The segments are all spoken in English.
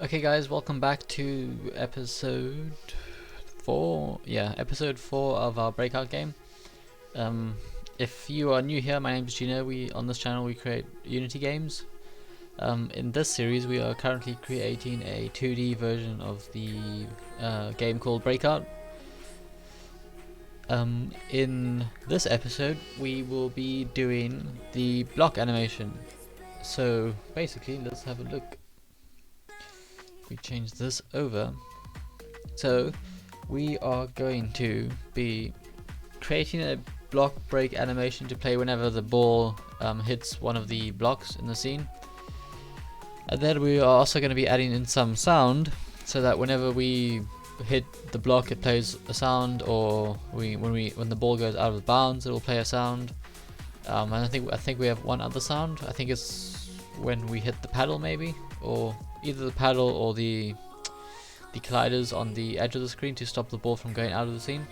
Okay guys, welcome back to episode 4. Yeah, episode 4 of our Breakout game. If you are new here, my name is Gino. On this channel we create Unity games. In this series we are currently creating a 2D version of the game called Breakout. In this episode we will be doing the block animation. So basically, let's have a look. We change this over. So we are going to be creating a block break animation to play whenever the ball hits one of the blocks in the scene, and then we are also going to be adding in some sound so that whenever we hit the block it plays a sound, or when the ball goes out of bounds it will play a sound. And I think we have one other sound. I think it's when we hit the paddle, maybe, or either the paddle or the colliders on the edge of the screen to stop the ball from going out of the scene.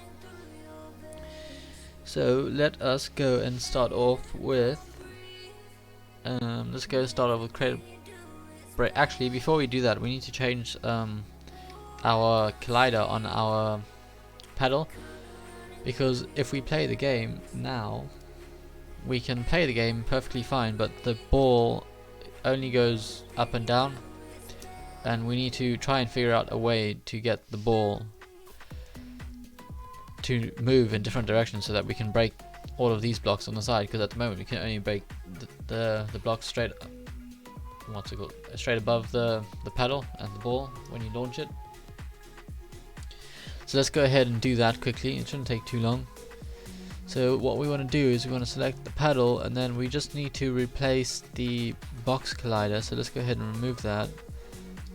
So let us go and start off with create a break. Actually, before we do that, we need to change our collider on our paddle, because if we play the game now, we can play the game perfectly fine, but the ball only goes up and down, and we need to try and figure out a way to get the ball to move in different directions so that we can break all of these blocks on the side, because at the moment we can only break the blocks straight straight above the paddle and the ball when you launch it. So let's go ahead and do that quickly. It shouldn't take too long. So what we want to do is we want to select the paddle, and then we just need to replace the box collider. So let's go ahead and remove that,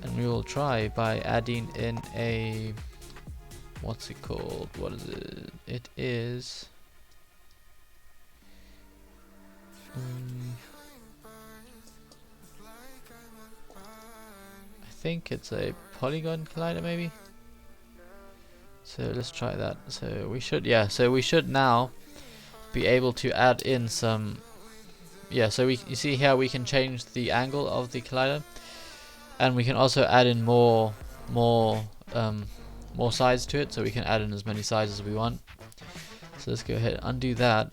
and we will try by adding in a, what's it called? What is it? It is I think it's a polygon collider, maybe. So let's try that. So we should now be able to add in some. So you see here we can change the angle of the collider, and we can also add in more sides to it, so we can add in as many sides as we want. So let's go ahead and undo that.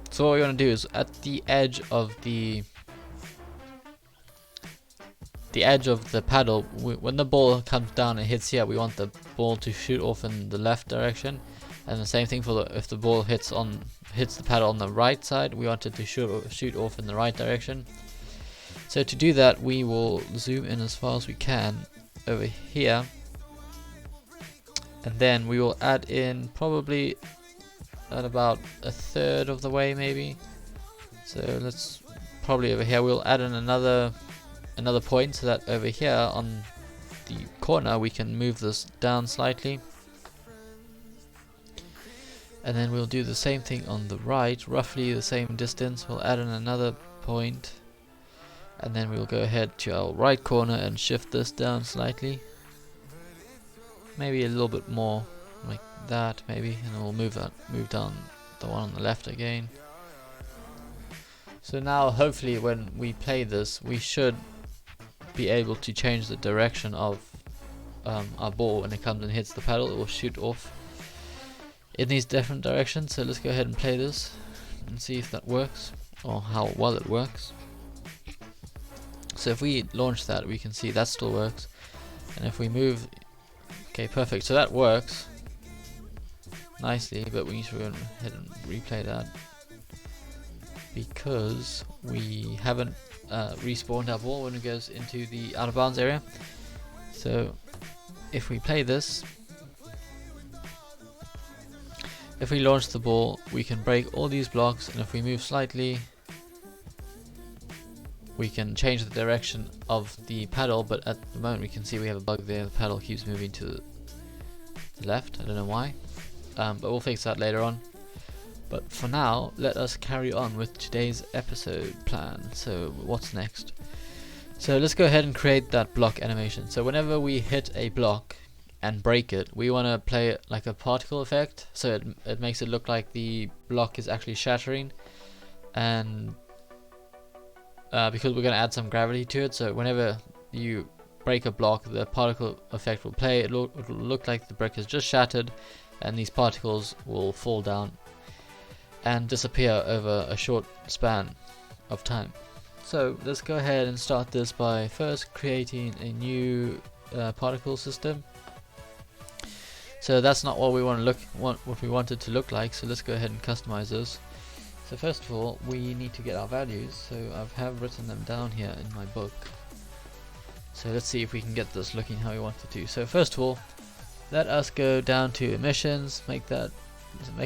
So what we want to do is at the edge of the paddle, when the ball comes down and hits here, we want the ball to shoot off in the left direction, and the same thing for if the ball hits the paddle on the right side, we want it to shoot off in the right direction. So to do that, we will zoom in as far as we can over here, and then we will add in probably at about a third of the way, maybe. So let's probably over here we'll add in another point, so that over here on the corner we can move this down slightly, and then we'll do the same thing on the right, roughly the same distance. We'll add in another point, and then we'll go ahead to our right corner and shift this down slightly, maybe a little bit more like that, maybe, and we'll move down the one on the left again. So now hopefully when we play this, we should be able to change the direction of our ball. When it comes and hits the paddle, it will shoot off in these different directions. So let's go ahead and play this and see if that works, or how well it works. So if we launch that, we can see that still works, and if we move, okay, perfect. So that works nicely, but we need to go ahead and replay that because we haven't respawned our ball when it goes into the out of bounds area. So if we play this, if we launch the ball, we can break all these blocks, and if we move slightly, we can change the direction of the paddle. But at the moment we can see we have a bug there. The paddle keeps moving to the left. I don't know why, but we'll fix that later on. But for now, let us carry on with today's episode plan. So what's next? So let's go ahead and create that block animation. So whenever we hit a block and break it, we want to play it like a particle effect, so it makes it look like the block is actually shattering, and because we're going to add some gravity to it, so whenever you break a block, the particle effect will play. It'll look like the brick has just shattered, and these particles will fall down and disappear over a short span of time. So let's go ahead and start this by first creating a new particle system. So that's not what we what we want it to look like. So let's go ahead and customize this. So first of all, we need to get our values. So I have written them down here in my book. So let's see if we can get this looking how we want it to. So first of all, let us go down to emissions, make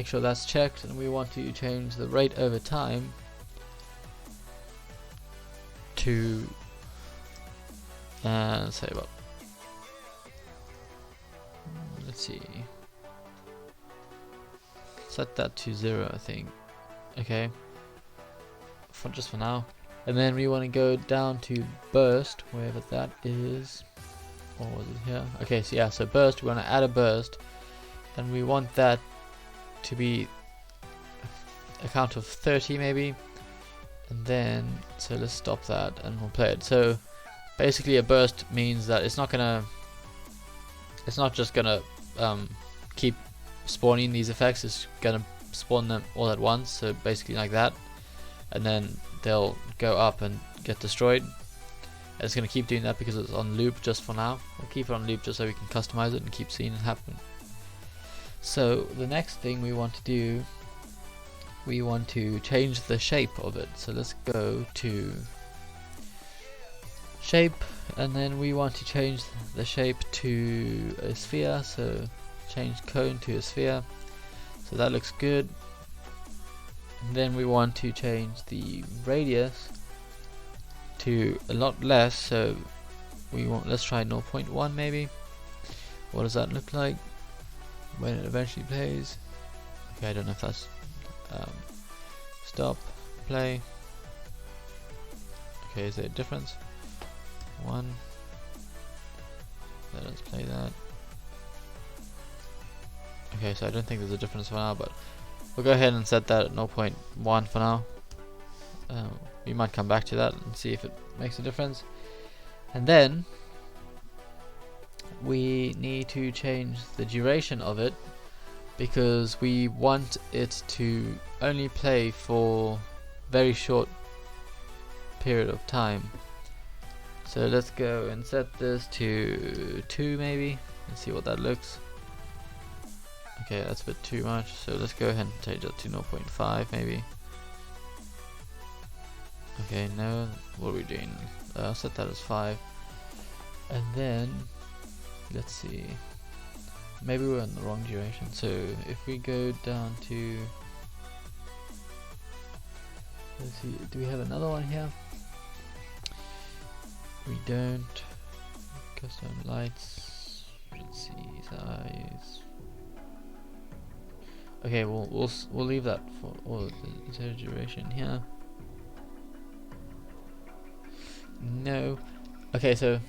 sure that's checked, and we want to change the rate over time to say about, let's see, set that to 0, I think. Okay, just for now. And then we want to go down to burst, wherever that is, or was it here? Okay, so yeah, so burst, we want to add a burst, and we want that to be a count of 30 maybe. And then, so let's stop that and we'll play it. So basically a burst means that it's not just gonna keep spawning these effects, it's gonna spawn them all at once, so basically like that, and then they'll go up and get destroyed. And it's gonna keep doing that because it's on loop just for now. We'll keep it on loop just so we can customize it and keep seeing it happen. So the next thing we want to do, we want to change the shape of it. So let's go to shape, and then we want to change the shape to a sphere. So change cone to a sphere. So that looks good. And then we want to change the radius to a lot less. So let's try 0.1 maybe. What does that look like when it eventually plays? Okay, I don't know if that's stop, play. Okay, is there a difference? 1. Let's play that. Okay, so I don't think there's a difference for now, but we'll go ahead and set that at 0.1 for now. We might come back to that and see if it makes a difference. And then we need to change the duration of it, because we want it to only play for very short period of time. So let's go and set this to 2 maybe and see what that looks. Okay, that's a bit too much, so let's go ahead and change that to 0.5 maybe. Okay, no, what are we doing? Set that as 5. And then let's see, maybe we're in the wrong duration. So if we go down to, let's see, do we have another one here? We don't. Custom lights, let's see, size. Okay, we'll leave that for all the duration here. No. Okay, so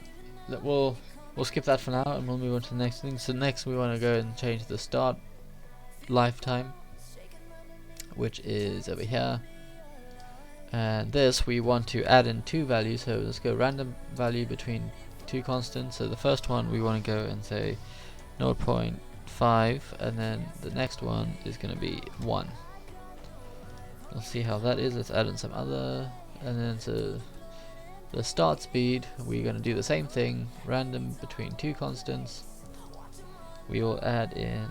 we'll skip that for now and we'll move on to the next thing. So next we want to go and change the start lifetime, which is over here. And this we want to add in 2 values. So let's go random value between 2 constants. So the first one we want to go and say 0.5, and then the next one is going to be 1. We'll see how that is. Let's add in some other, and then so the start speed, we're going to do the same thing, random between 2 constants. We will add in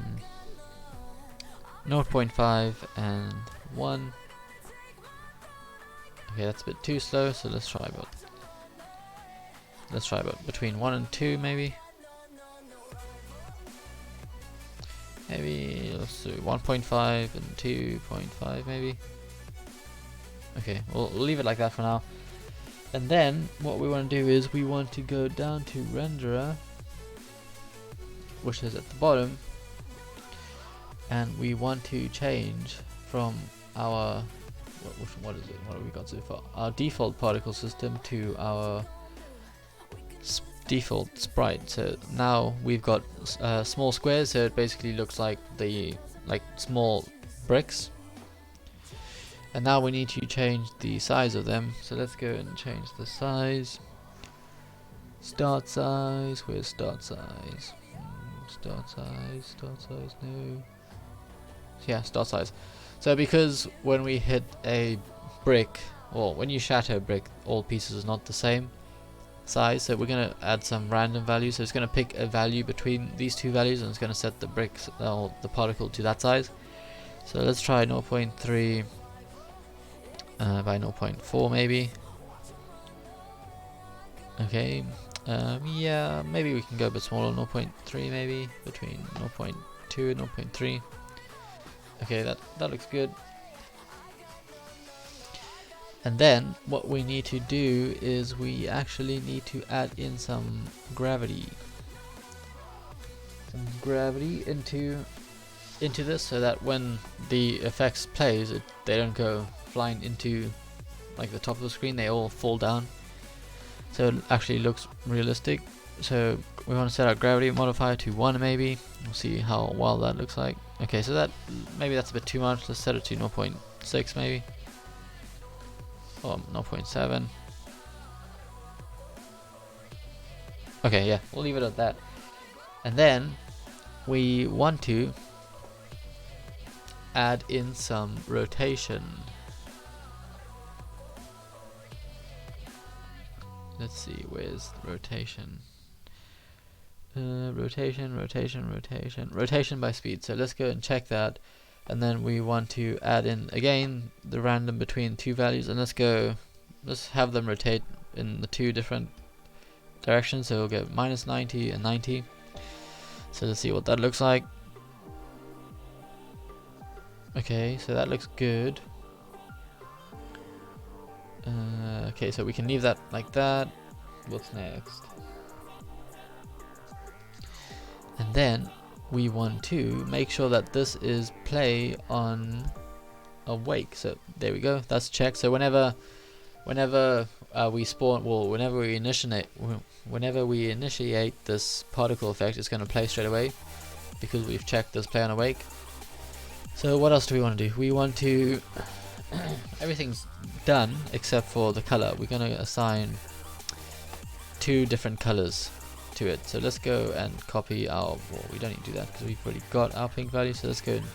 0.5 and 1. Okay, that's a bit too slow, so let's try about between 1 and 2 maybe. Maybe let's do 1.5 and 2.5 maybe. Okay, we'll leave it like that for now. And then what we want to do is we want to go down to renderer, which is at the bottom, and we want to change from our what is it? What have we got so far? Our default particle system to our default sprite. So now we've got small squares, so it basically looks like small bricks. And now we need to change the size of them. So let's go and change the size Start size, where's start size? Start size, no. Yeah, start size. So because when we hit a brick, or when you shatter a brick, all pieces are not the same size, so we're going to add some random value. So it's going to pick a value between these two values and it's going to set the bricks or the particle to that size. So let's try 0.3 by 0.4 maybe. Okay, yeah, maybe we can go a bit smaller, 0.3 maybe, between 0.2 and 0.3. Okay, that looks good. And then what we need to do is we actually need to add in some gravity. Some gravity into this, so that when the effects plays, they don't go flying into like the top of the screen, they all fall down. So it actually looks realistic. So we want to set our gravity modifier to 1 maybe. We'll see how well that looks like. Okay, so that maybe that's a bit too much. Let's set it to 0.6 maybe. Or 0.7. Okay, yeah, we'll leave it at that. And then we want to add in some rotation. Let's see, where's the rotation? Rotation by speed. So let's go and check that. And then we want to add in again the random between two values, and let's have them rotate in the two different directions. So we'll get minus 90 and 90. So let's see what that looks like. Okay, so that looks good. Okay, so we can leave that like that. What's next? And then we want to make sure that this is play on awake. So there we go, that's checked. So whenever we spawn, well, whenever we initiate this particle effect, it's going to play straight away because we've checked this play on awake. So what else do we want to do? We want to everything's done except for the color. We're going to assign 2 different colors to it. So let's go and copy our, well, we don't need to do that because we've already got our pink value. So let's go and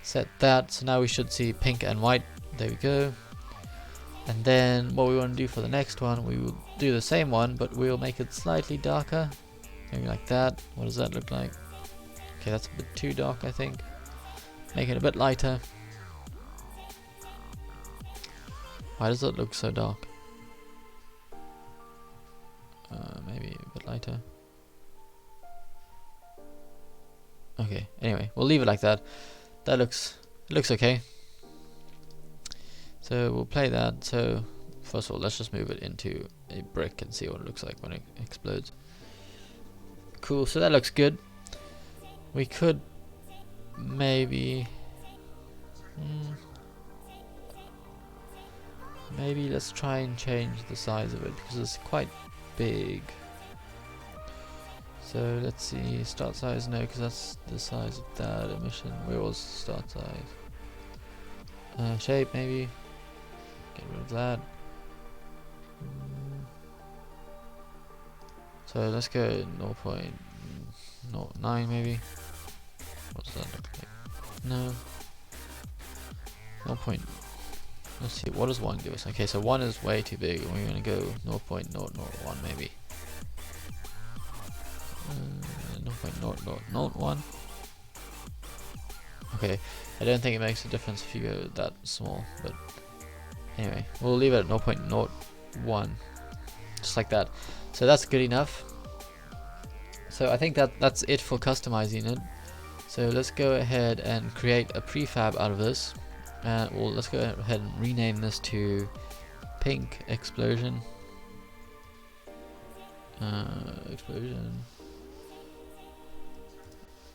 set that. So now we should see pink and white. There we go. And then what we want to do for the next one, we will do the same one, but we'll make it slightly darker, maybe like that. What does that look like? Okay, that's a bit too dark, I think. Make it a bit lighter. Why does it look so dark? Maybe a bit lighter. Okay, anyway, we'll leave it like that. That looks okay. So we'll play that. So first of all, let's just move it into a brick and see what it looks like when it explodes. Cool, so that looks good. We could maybe maybe let's try and change the size of it because it's quite big. So let's see, start size, no, because that's the size of that emission. Where was start size? Shape maybe. Get rid of that. So let's go 0.09 maybe. What does that look like? No. 0. Let's see, what does 1 give us? Okay, so 1 is way too big, and we're going to go 0.001 maybe. 0.0001. Okay, I don't think it makes a difference if you go that small, but anyway, we'll leave it at 0.01, just like that. So that's good enough. So I think that's it for customizing it. So let's go ahead and create a prefab out of this. Well, let's go ahead and rename this to Pink Explosion. Explosion.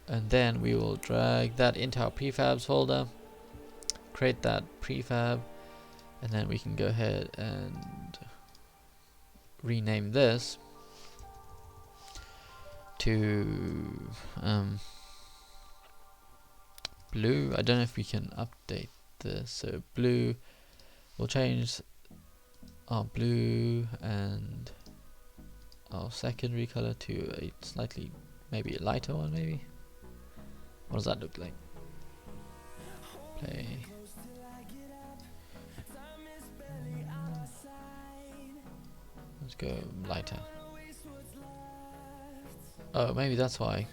And then we will drag that into our prefabs folder, create that prefab, and then we can go ahead and rename this to blue. I don't know if we can update this. So blue, we'll change our blue and our secondary color to a slightly, maybe a lighter one, maybe. What does that look like? Play. Let's go lighter. Oh, maybe that's why,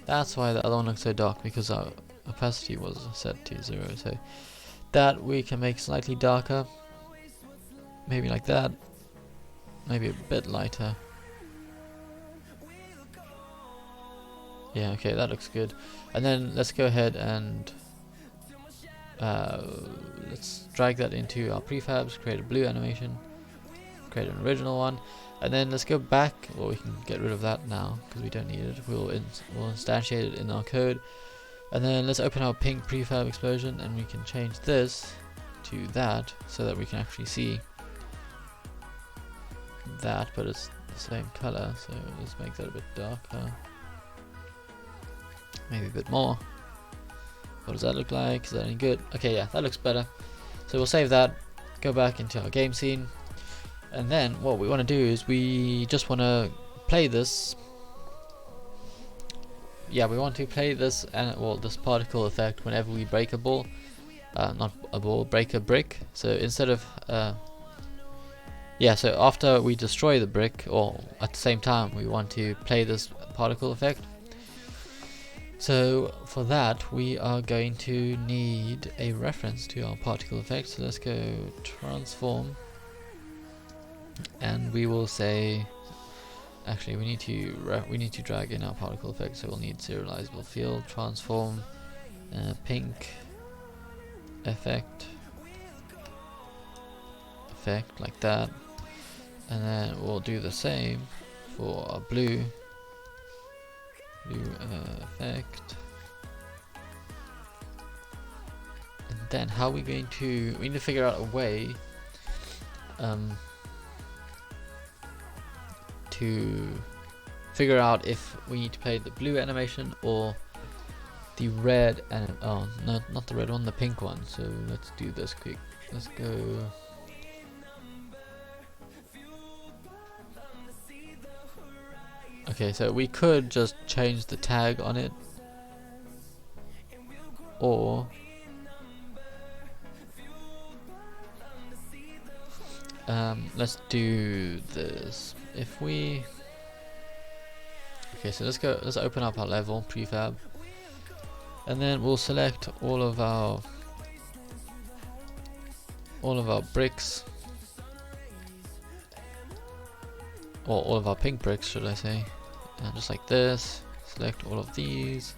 that's why the other one looks so dark, because our opacity was set to 0. So that we can make slightly darker, maybe like that, maybe a bit lighter. Yeah, okay, that looks good. And then let's go ahead and let's drag that into our prefabs, create a blue animation, create an original one, and then let's go back. Well, we can get rid of that now because we don't need it. We'll instantiate it in our code, and then let's open our pink prefab explosion, and we can change this to that so that we can actually see that, but it's the same color. So let's make that a bit darker, maybe a bit more. What does that look like? Is that any good? Okay, yeah, that looks better. So we'll save that, go back into our game scene, and then what we want to do is we just want to play this. Yeah, we want to play this and this particle effect whenever we break a ball, not a ball, break a brick. So instead of yeah, so after we destroy the brick, or at the same time, we want to play this particle effect. So for that, we are going to need a reference to our particle effect. So let's go transform, and we will say, actually we need to drag in our particle effect. So we'll need serializable field transform pink effect like that, and then we'll do the same for our blue effect. And then how are we going to, we need to figure out a way to figure out if we need to play the blue animation or the red, and oh no, not the red one, the pink one. So let's do this quick. Let's go okay, so we could just change the tag on it, or let's do this. If we so let's open up our level prefab, and then we'll select all of our bricks, or all of our pink bricks, should I say, and just like this, select all of these.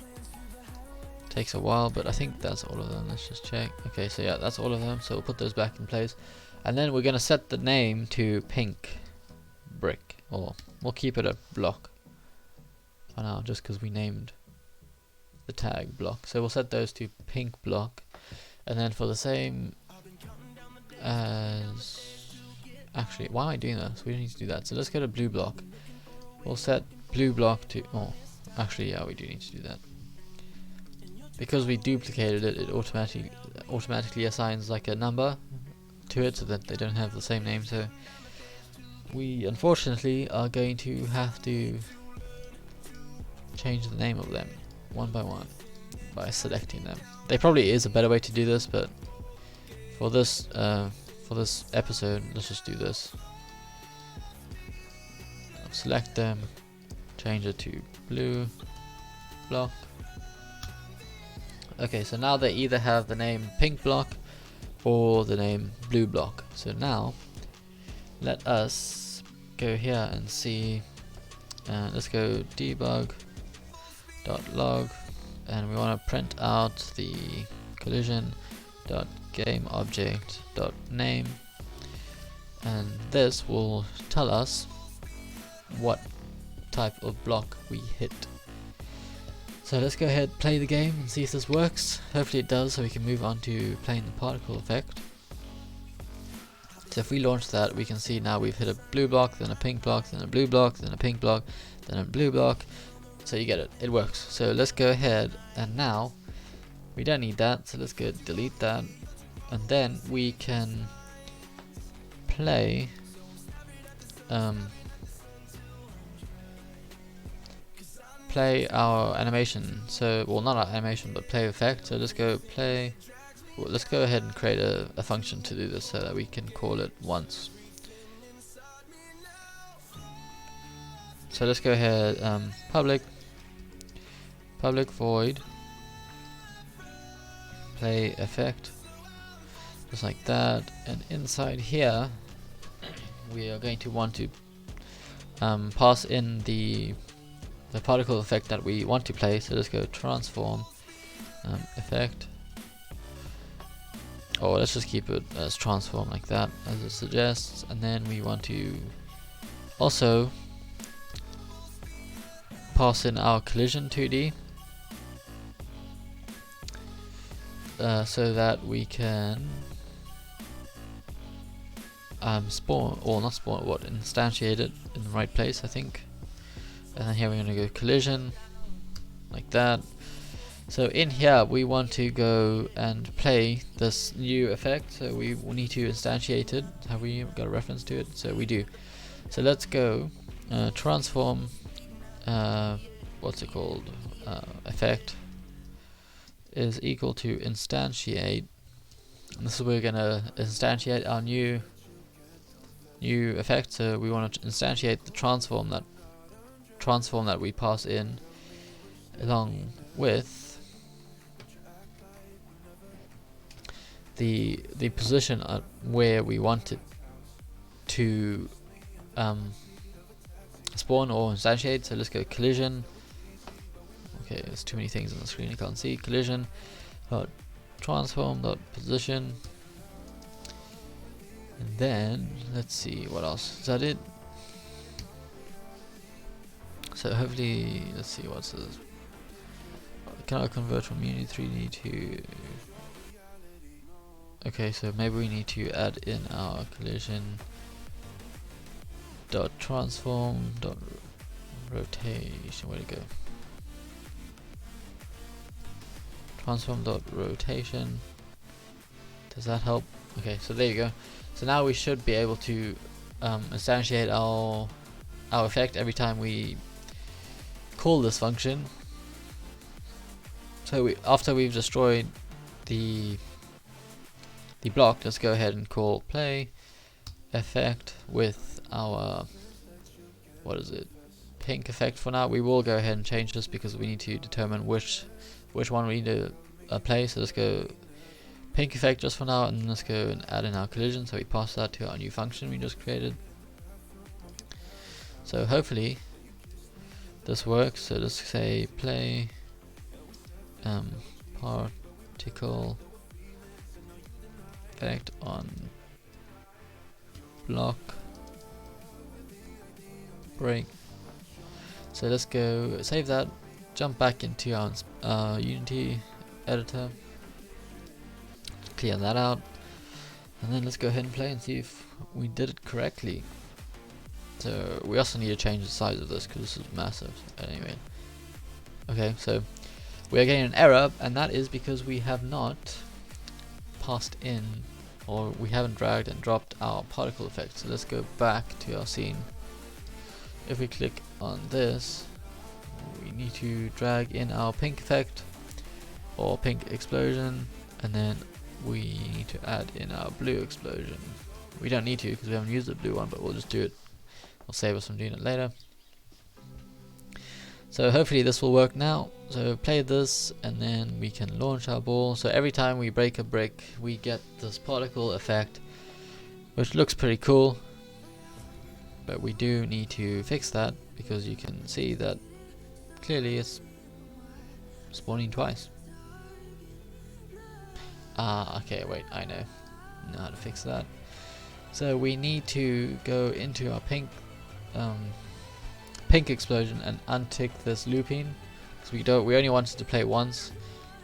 Takes a while, but I think that's all of them. Let's just check. Okay, so yeah, that's all of them. So we'll put those back in place, and then we're gonna set the name to pink brick, or we'll keep it a block for now, just because we named the tag block. So we'll set those to pink block, and then for the same as, actually, why am I doing this? We don't need to do that. So let's go to blue block. We'll set blue block to, oh, actually, yeah, we do need to do that. Because we duplicated it, it automatically assigns like a number to it so that they don't have the same name. So we unfortunately are going to have to change the name of them one by one by selecting them. There probably is a better way to do this, but for this episode, let's just do this. Select them, change it to blue block. Okay, so now they either have the name pink block or the name blue block. So now let us go here and see, let's go debug.log, and we want to print out the collision.gameObject.name, and this will tell us what type of block we hit. So let's go ahead, play the game, and see if this works. Hopefully it does, so we can move on to playing the particle effect. So if we launch that, we can see now we've hit a blue block, then a pink block, then a blue block, then a pink block, then a blue block. So you get it, it works. So let's go ahead, and now we don't need that, so let's go delete that, and then we can play play our animation. So, well, not our animation, but play effect. So let's go play. Well, let's go ahead and create a function to do this so that we can call it once. So let's go ahead, public void play effect, just like that. And inside here, we are going to want to pass in the particle effect that we want to play. So let's go transform effect. Or let's just keep it as transform like that, as it suggests. And then we want to also pass in our collision 2D, so that we can spawn, or not spawn, what, instantiate it in the right place, I think. And then here we're going to go collision, like that. So in here we want to go and play this new effect, so we will need to instantiate it. Have we got a reference to it? So we do. So let's go transform, what's it called, effect is equal to instantiate. And this is where we're going to instantiate our new effect. So we want to instantiate the transform that we pass in, along with the position at where we want it to spawn or instantiate. So let's go collision. Okay, there's too many things on the screen I can't see. Collision dot transform dot position, and then let's see what else. Is that it? So hopefully, let's see what's this. Can I convert from Unity 3D to? Okay, so maybe we need to add in our collision dot transform dot rotation. Where to go? Transform dot rotation. Does that help? Okay, so there you go. So now we should be able to instantiate our effect every time we call this function. So after we've destroyed the block, let's go ahead and call play effect with our, what is it, pink effect. For now we will go ahead and change this because we need to determine which one we need to play. So let's go pink effect just for now, and let's go and add in our collision, so we pass that to our new function we just created. So hopefully this works. So let's say play particle effect on block break. So let's go save that, jump back into our Unity editor, clear that out, and then let's go ahead and play and see if we did it correctly. So we also need to change the size of this because this is massive. Anyway, okay, so we are getting an error, and that is because we have not passed in, or we haven't dragged and dropped our particle effect. So let's go back to our scene. If we click on this, we need to drag in our pink effect or pink explosion, and then we need to add in our blue explosion. We don't need to because we haven't used the blue one, but we'll just do it. It'll save us from doing it later. So hopefully this will work now. So play this, and then we can launch our ball. So every time we break a brick, we get this particle effect, which looks pretty cool. But we do need to fix that because you can see that clearly it's spawning twice. Okay, wait, I know how to fix that. So we need to go into our pink explosion and untick this looping, because we only wanted to play once.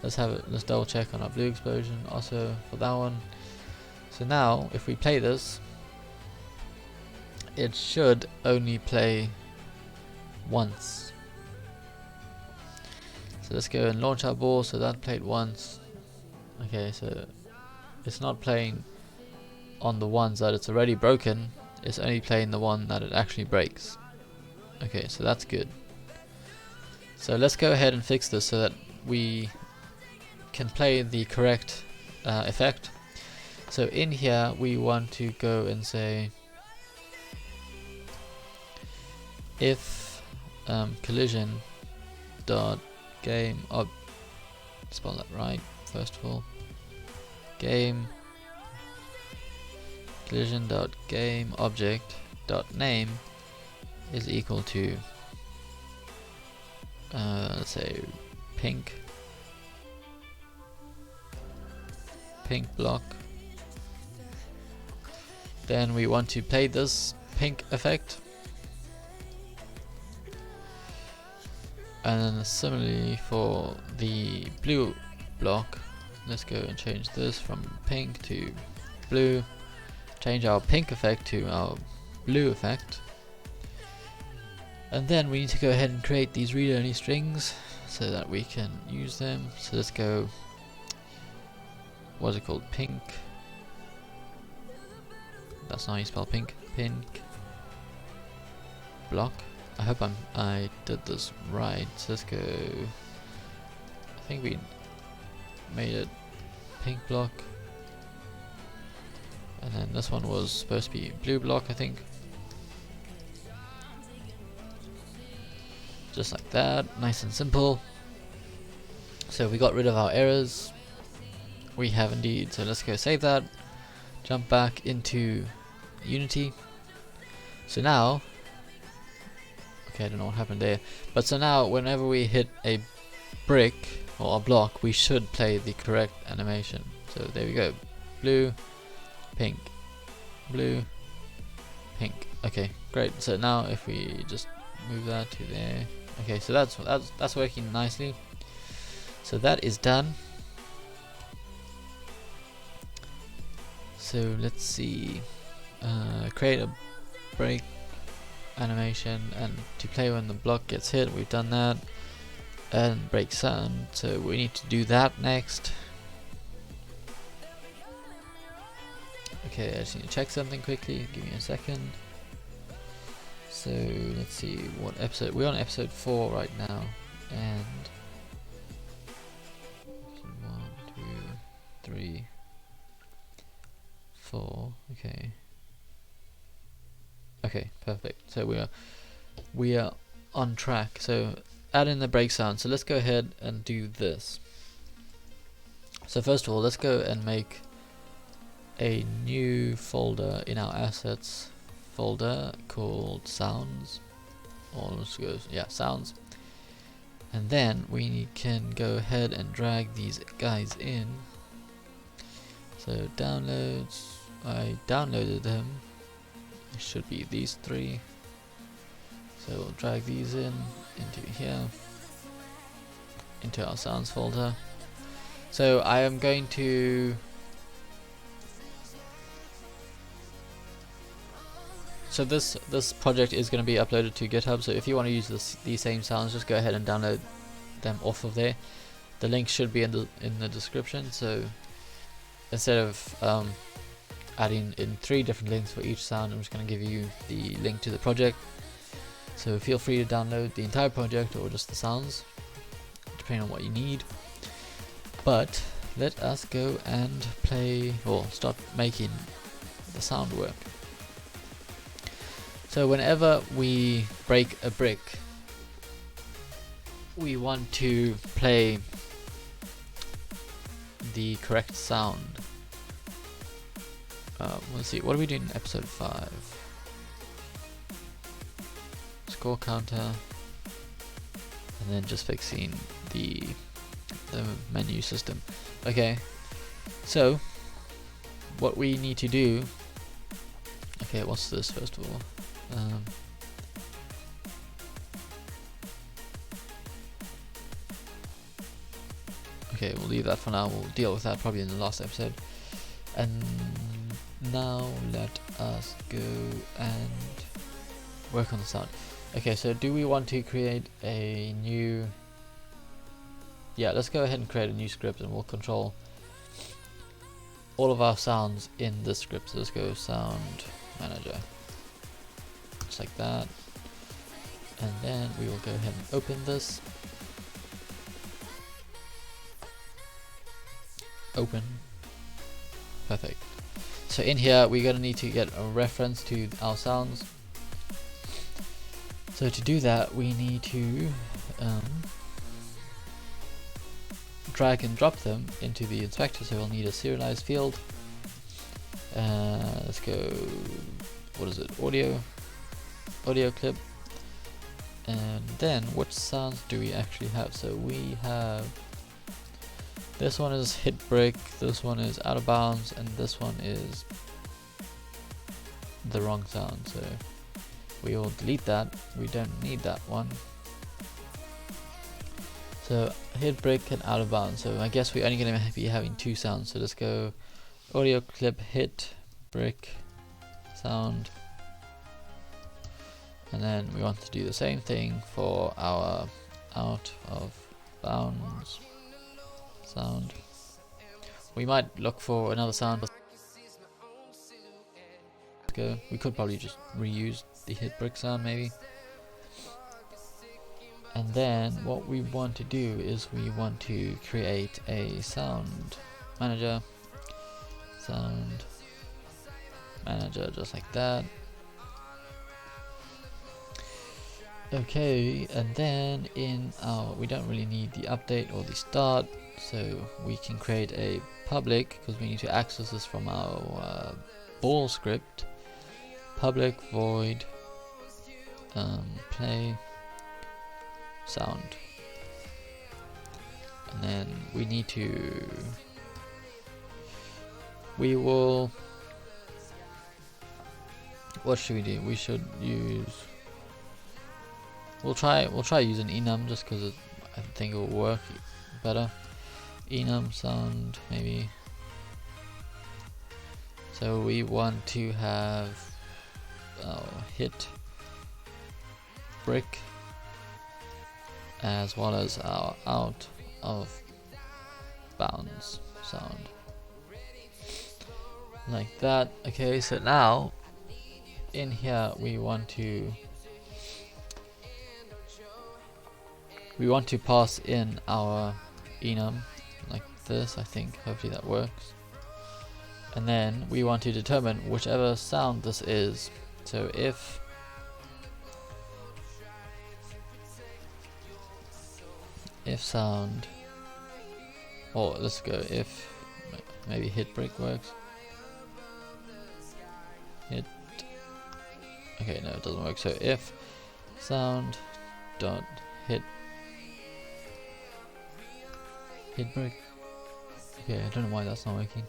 Let's double check on our blue explosion also for that one. So now if we play this, it should only play once. So let's go and launch our ball. So that played once. Okay, so it's not playing on the ones that it's already broken, it's only playing the one that it actually breaks. Okay, so that's good. So let's go ahead and fix this so that we can play the correct effect. So in here we want to go and say if collision dot game spell that right first of all, game collision dot game object dot name is equal to let's say pink block. Then we want to play this pink effect, and then similarly for the blue block, let's go and change this from pink to blue, change our pink effect to our blue effect, and then we need to go ahead and create these read-only strings so that we can use them. So let's go, what's it called, pink, that's not how you spell pink block. I hope I did this right. So let's go, I think we made it pink block, and then this one was supposed to be blue block, I think. Just like that, nice and simple. So we got rid of our errors. We have indeed. So let's go save that, jump back into Unity. So now, okay, I don't know what happened there, but so now whenever we hit a brick or a block, we should play the correct animation. So there we go, blue, pink, blue, pink. Okay, great. So now if we just move that to there, okay, so that's working nicely. So that is done. So let's see, create a break animation and to play when the block gets hit. We've done that, and break sound, so we need to do that next. Okay, I just need to check something quickly, give me a second. So let's see what episode, we're on episode 4 right now, and 1, 2, 3, 4, okay, perfect. So we are on track. So add in the break sound. So let's go ahead and do this. So first of all, let's go and make a new folder in our assets folder called sounds, or let's go, yeah, sounds. And then we can go ahead and drag these guys in. So downloads, I downloaded them. It should be these 3. So we'll drag these in into here, into our sounds folder. So I am going to, so this project is going to be uploaded to GitHub. So if you want to use these same sounds, just go ahead and download them off of there. The link should be in the description. So instead of adding in 3 different links for each sound, I'm just going to give you the link to the project. So feel free to download the entire project or just the sounds, depending on what you need. But let us go and play, or start making the sound work. So whenever we break a brick, we want to play the correct sound. Let's see, what are we doing in episode 5? Score counter, and then just fixing the menu system. Okay, so what we need to do, okay, what's this first of all? Okay, we'll leave that for now. We'll deal with that probably in the last episode. And now let us go and work on the sound. Okay, so do we want to create a new, yeah, let's go ahead and create a new script, and we'll control all of our sounds in this script. So let's go sound manager, just like that, and then we will go ahead and open this. open. Perfect. So in here we're gonna need to get a reference to our sounds. So to do that we need to drag and drop them into the inspector. So we'll need a serialized field. Let's go, what is it, audio clip. And then what sounds do we actually have? So we have, this one is hit brick, this one is out of bounds, and this one is the wrong sound. So we will delete that, we don't need that one. So hit brick and out of bounds. So I guess we're only going to be having two sounds. So let's go audio clip hit brick sound. And then we want to do the same thing for our out of bounds sound. We might look for another sound. We could probably just reuse the hit brick sound maybe. And then what we want to do is we want to create a sound manager just like that. Okay, and then in our, we don't really need the update or the start, so we can create a public, because we need to access this from our ball script. Public void play sound, and then we need to, we will, what should we do? We should use, we'll try using enum just because I think it will work better. Enum sound maybe. So we want to have hit brick as well as our out of bounds sound, like that. Okay, so now in here we want to pass in our enum like this. I think hopefully that works. And then we want to determine whichever sound this is. So if sound, or let's go if maybe hit brick works. Hit, okay, no, it doesn't work. So if sound dot hit brick. Okay, I don't know why that's not working.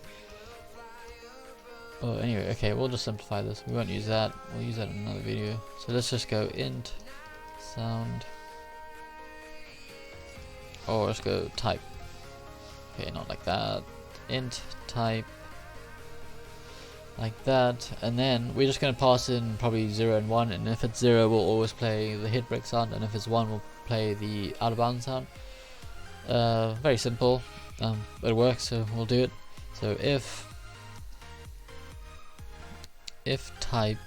Oh, anyway, okay, we'll just simplify this. We won't use that. We'll use that in another video. So let's just go int sound. Or let's go type. Okay, not like that. Int type. Like that. And then we're just going to pass in probably 0 and 1. And if it's 0, we'll always play the hit brick sound. And if it's 1, we'll play the out of bounds sound. Very simple. It works, so we'll do it. So if type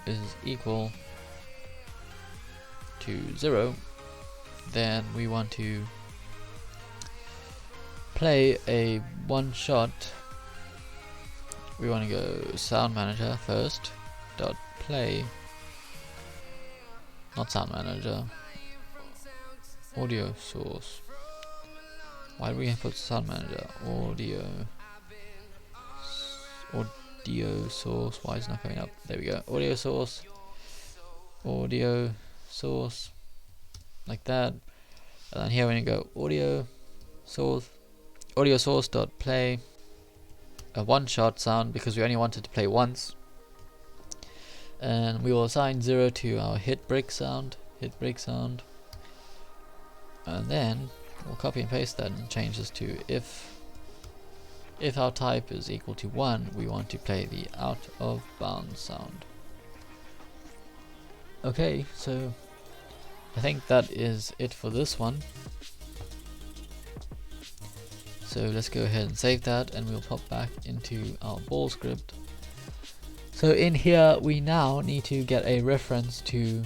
is equal to 0, then we want to play a one shot. We want to go sound manager first dot play, not sound manager, audio source. Why do we have to put sound manager? Audio source. Why is it not coming up? There we go. Audio source, like that. And then here we're gonna go audio source dot play a one shot sound, because we only wanted to play once. And we will assign 0 to our hit brick sound. And then we'll copy and paste that and change this to if our type is equal to 1, we want to play the out of bounds sound. Okay, so I think that is it for this one. So let's go ahead and save that, and we'll pop back into our ball script. So in here we now need to get a reference to,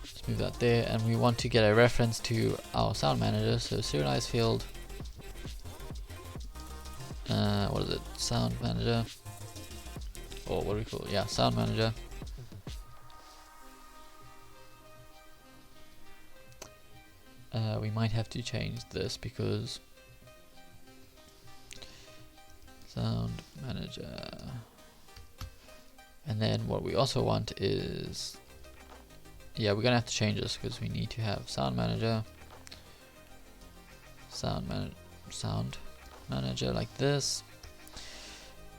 let's move that there, and we want to get a reference to our sound manager. So serialize field, what is it, sound manager, or what do we call it? Yeah, sound manager. We might have to change this because sound manager, and then what we also want is, yeah, we're gonna have to change this because we need to have sound manager like this.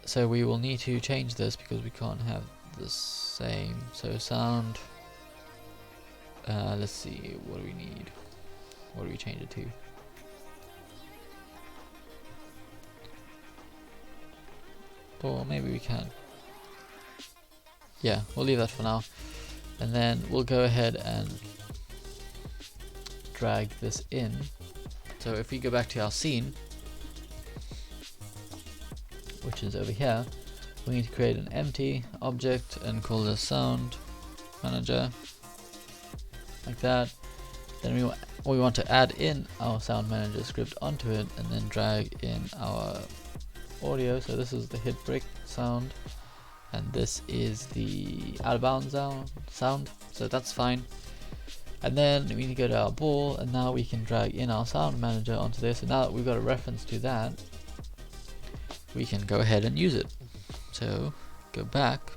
So we will need to change this because we can't have the same. So sound, let's see, what do we need? What do we change it to? Or maybe we can. Yeah, we'll leave that for now. And then we'll go ahead and drag this in. So if we go back to our scene, which is over here, we need to create an empty object and call this sound manager, like that. Then we want to add in our sound manager script onto it, and then drag in our audio. So this is the hit brick sound, and this is the out of bounds sound, so that's fine. And then we need to go to our ball, and now we can drag in our sound manager onto this. So now that we've got a reference to that, we can go ahead and use it. So go back.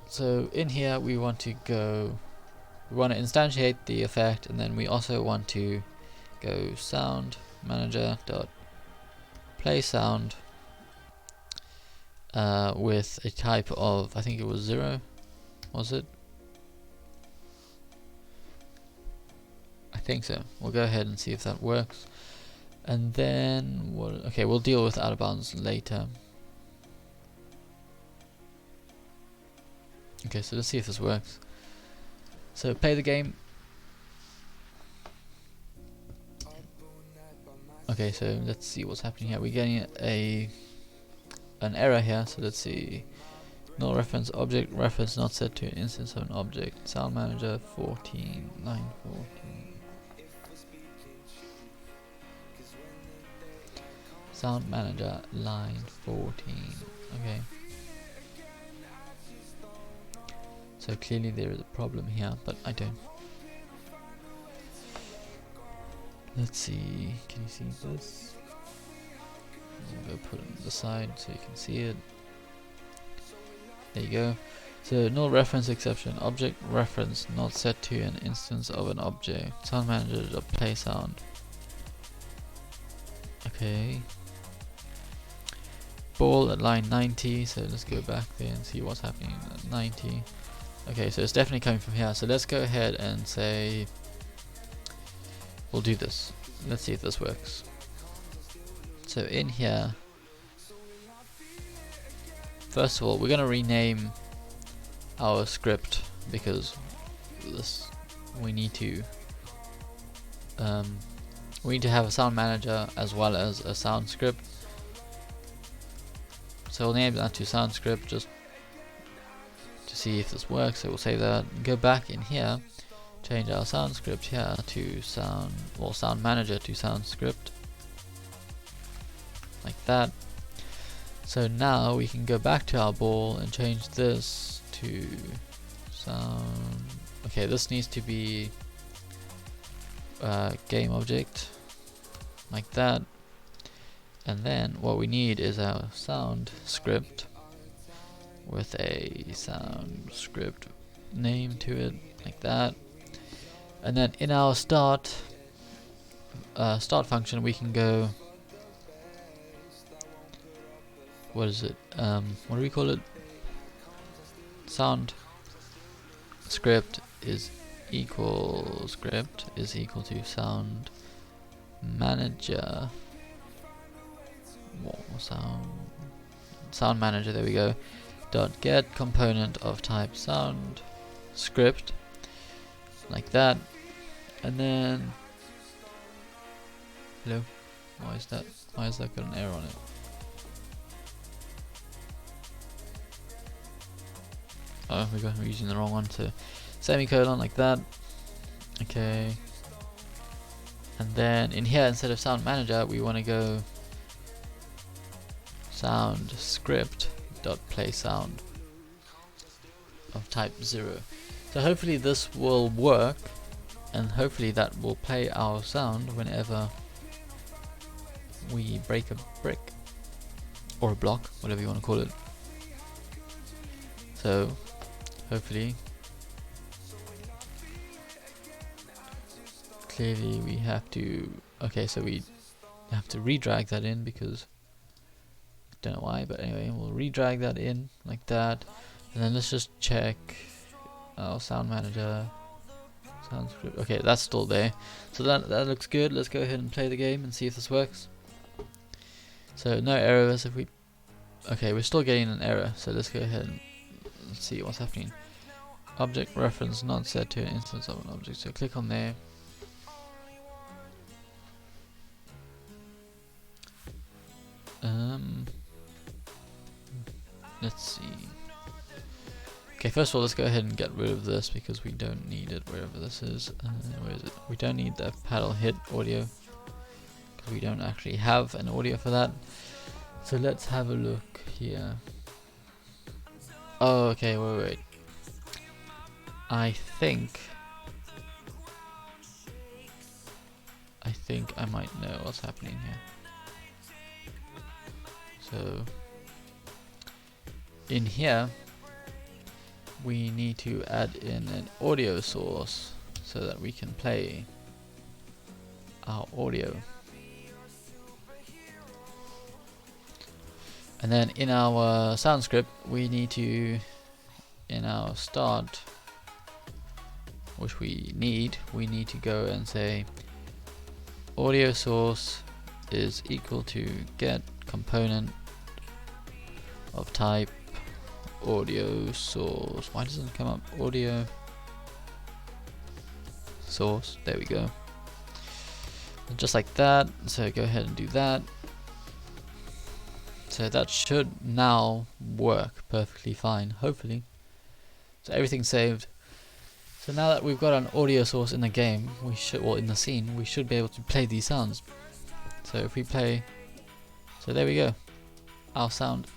So in here we want to instantiate the effect, and then we also want to go sound manager dot play sound with a type of, I think it was 0, was it? I think so. We'll go ahead and see if that works, and then okay, we'll deal with out of bounds later. Okay, so let's see if this works. So play the game. Okay, so let's see what's happening here. We're getting an error here. So let's see. Null reference object reference not set to an instance of an object. Sound manager 14 line 14. Sound manager line 14. Okay. So clearly there is a problem here, but I don't. Let's see, can you see this? We'll go put it on the side so you can see it. There you go. So null reference exception, object reference not set to an instance of an object. Sound manager dot play sound. Okay. Ball at line 90, so let's go back there and see what's happening at 90. Okay, so it's definitely coming from here. So let's go ahead and say we'll do this. Let's see if this works. So in here, first of all, we're gonna rename our script because we need to have a sound manager as well as a sound script. So we'll name that to sound script just to see if this works. So we'll save that, go back in here, change our sound script here to sound manager to sound script, like that. So now we can go back to our ball and change this to sound. Okay, this needs to be game object, like that. And then what we need is our sound script with a sound script name to it, like that. And then in our start function we can go, what is it, what do we call it, sound script is equal to sound manager, sound manager, there we go, dot get component of type sound script, like that. And then hello, why is that got an error on it? Oh, we're using the wrong one. So semicolon like that. Okay. And then in here, instead of sound manager, we want to go sound script dot play sound of type 0. So hopefully this will work, and hopefully that will play our sound whenever we break a brick or a block, whatever you want to call it. So hopefully, clearly we have to, okay, so we have to redrag that in because don't know why, but anyway, we'll redrag that in like that, and then let's just check our sound manager, sound script. Okay, that's still there, so that looks good. Let's go ahead and play the game and see if this works. So no errors. If we, okay, we're still getting an error, so let's go ahead and see what's happening. Object reference not set to an instance of an object, so click on there. Let's see. Okay, first of all, let's go ahead and get rid of this because we don't need it wherever this is. Where is it? We don't need the paddle hit audio because we don't actually have an audio for that. So let's have a look here. Oh, okay, wait. I think I might know what's happening here. So in here we need to add in an audio source so that we can play our audio. And then in our sound script we need to, in our start, which we need to go and say audio source is equal to get component of type audio source. Why doesn't it come up? Audio source. There we go. And just like that. So go ahead and do that. So that should now work perfectly fine, hopefully. So everything's saved. So now that we've got an audio source in the game, we should, or in the scene, we should be able to play these sounds. So if we play, so there we go. Our sound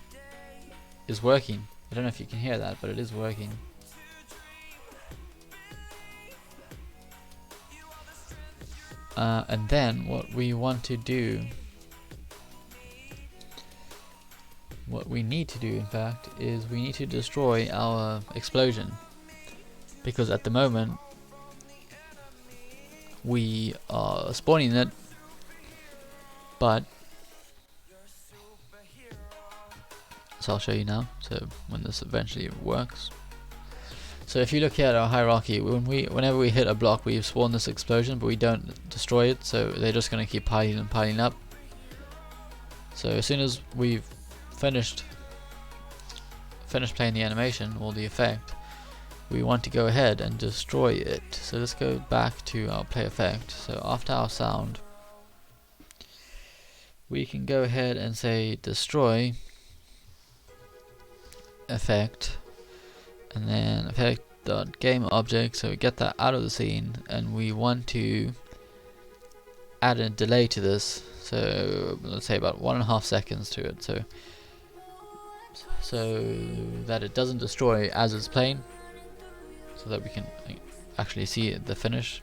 is working. I don't know if you can hear that, but it is working. And then what we want to do, what we need to do in fact, is we need to destroy our explosion. Because at the moment we are spawning it, but so I'll show you now. So when this eventually works. So if you look here at our hierarchy, whenever we hit a block, we spawn this explosion, but we don't destroy it. So they're just going to keep piling and piling up. So as soon as we've finished playing the animation or the effect, we want to go ahead and destroy it. So let's go back to our play effect. So after our sound, we can go ahead and say destroy effect, and then effect.game object. So we get that out of the scene, and we want to add a delay to this. So let's say about 1.5 seconds to it. So that it doesn't destroy as it's playing, so that we can actually see the finish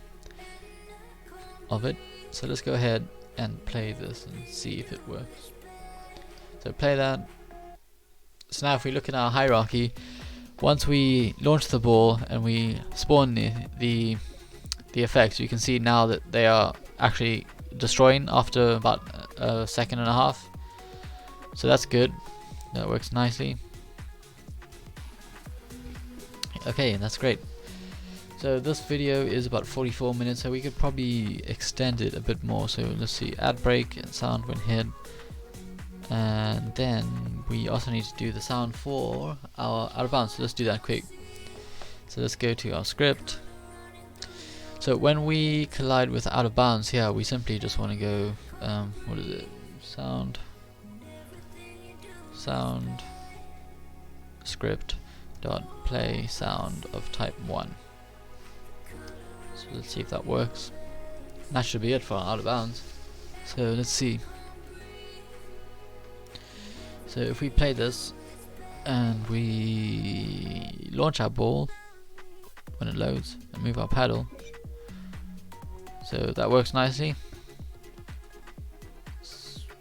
of it. So let's go ahead and play this and see if it works. So play that. So now if we look at our hierarchy, once we launch the ball and we spawn the effects, you can see now that they are actually destroying after about 1.5 seconds. So that's good. That works nicely. Okay, that's great. So this video is about 44 minutes, so we could probably extend it a bit more. So let's see, add break and sound when hit, and then we also need to do the sound for our out of bounds. So let's do that quick. So let's go to our script. So when we collide with out of bounds here, we simply just want to go what is it, sound script dot play sound of type 1. So let's see if that works. And that should be it for out of bounds. So let's see. So if we play this and we launch our ball when it loads and move our paddle, so that works nicely.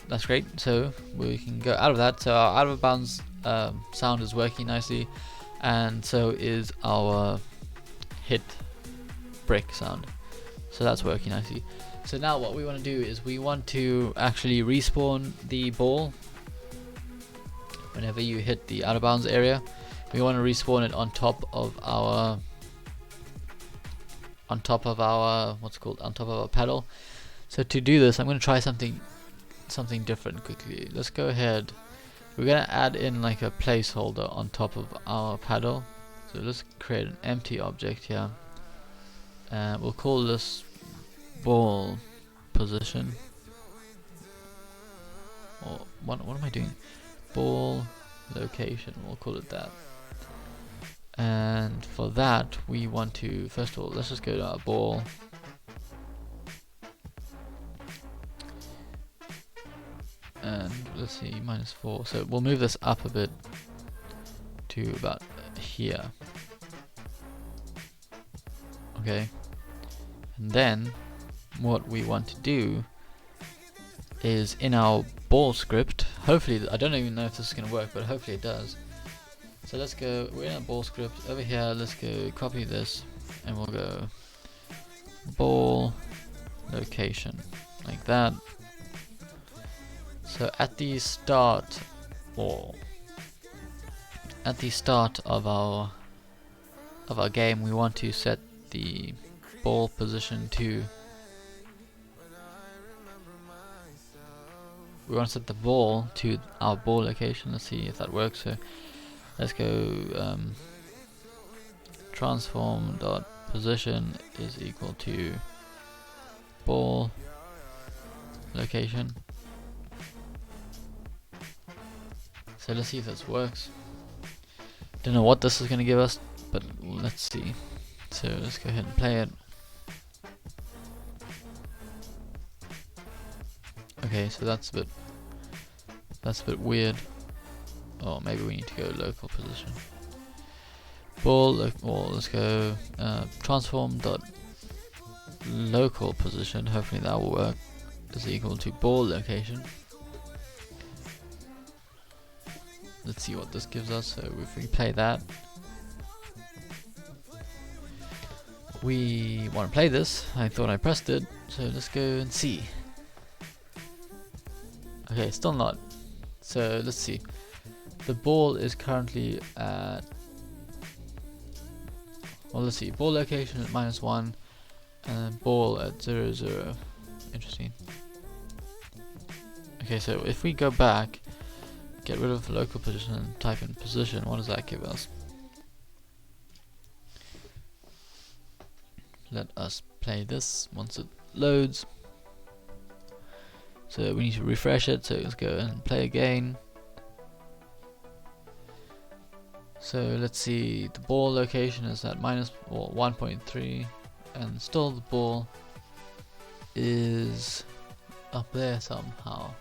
That's great. So we can go out of that. So our out of bounds sound is working nicely, and so is our hit brick sound. So that's working nicely. So now what we want to do is we want to actually respawn the ball whenever you hit the out of bounds area. We want to respawn it on top of our what's it called, on top of our paddle. So to do this, I'm going to try something different quickly. Let's go ahead. We're going to add in like a placeholder on top of our paddle. So let's create an empty object here. We'll call this ball position. Or what am I doing? Ball location, we'll call it that. And for that we want to, first of all, let's just go to our ball. And let's see, -4. So we'll move this up a bit to about here. Okay. And then what we want to do is in our ball script, hopefully, I don't even know if this is going to work, but hopefully it does. So let's go, we're in our ball script, over here, let's go copy this, and we'll go ball location, like that. So at the start, or at the start of our game, we want to set the ball position to, we want to set the ball to our ball location. Let's see if that works. So let's go transform dot position is equal to ball location. So let's see if this works. Don't know what this is going to give us, but let's see. So let's go ahead and play it. Okay, so that's a bit weird. Oh, maybe we need to go local position. Ball, or let's go transform dot local position. Hopefully that will work. Is equal to ball location. Let's see what this gives us. So if we play that, we want to play this. I thought I pressed it, so let's go and see. Okay, still not. So let's see. The ball is currently at, well, let's see, ball location at -1 and ball at 0, 0. Interesting. Okay, so if we go back, get rid of the local position and type in position, what does that give us? Let us play this once it loads. So we need to refresh it, so let's go and play again. So let's see, the ball location is at -1.3 and still the ball is up there somehow.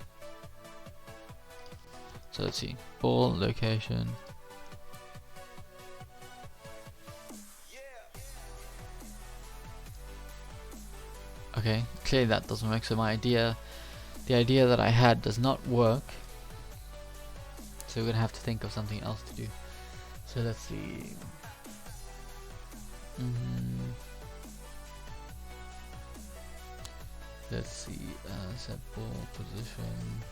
So let's see, ball location. Okay, clearly that doesn't work, so the idea that I had does not work. So we're gonna have to think of something else to do. So let's see. Let's see, set ball position.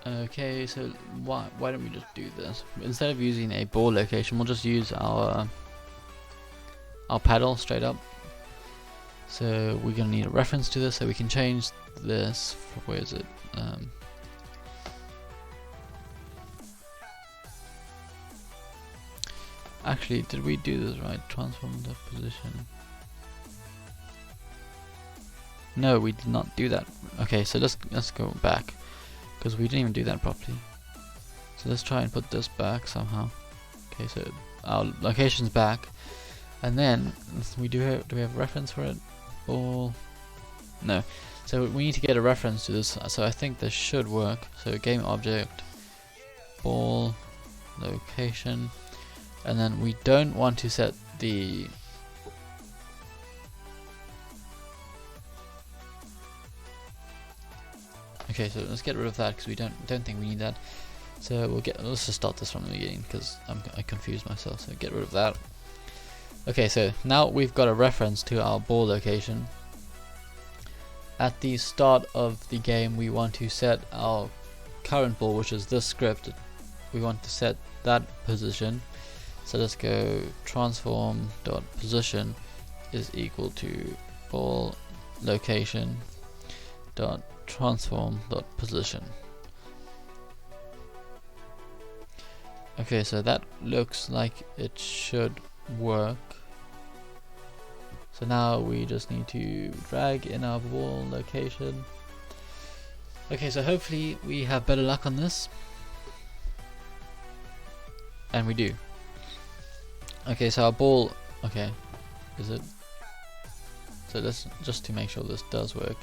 Okay, so why don't we just do this? Instead of using a ball location, we'll just use our paddle straight up. So we're gonna need a reference to this, so we can change this. Where is it? Actually, did we do this right? Transform the position. No, we did not do that. Okay, so let's go back, because we didn't even do that properly. So let's try and put this back somehow. Okay, so our location's back, and then we do we have a reference for it? Ball? No. So we need to get a reference to this. So I think this should work. So game object, ball, location, and then we don't want to set the okay, so let's get rid of that because we don't think we need that. So let's just start this from the beginning because I confused myself. So get rid of that. Okay, so now we've got a reference to our ball location. At the start of the game, we want to set our current ball, which is this script. We want to set that position. So let's go transform dot position is equal to ball location dot transform dot position. Okay, so that looks like it should work. So now we just need to drag in our ball location. Okay, so hopefully we have better luck on this. And we do. Okay, so our ball, okay, is it? So let's just to make sure this does work.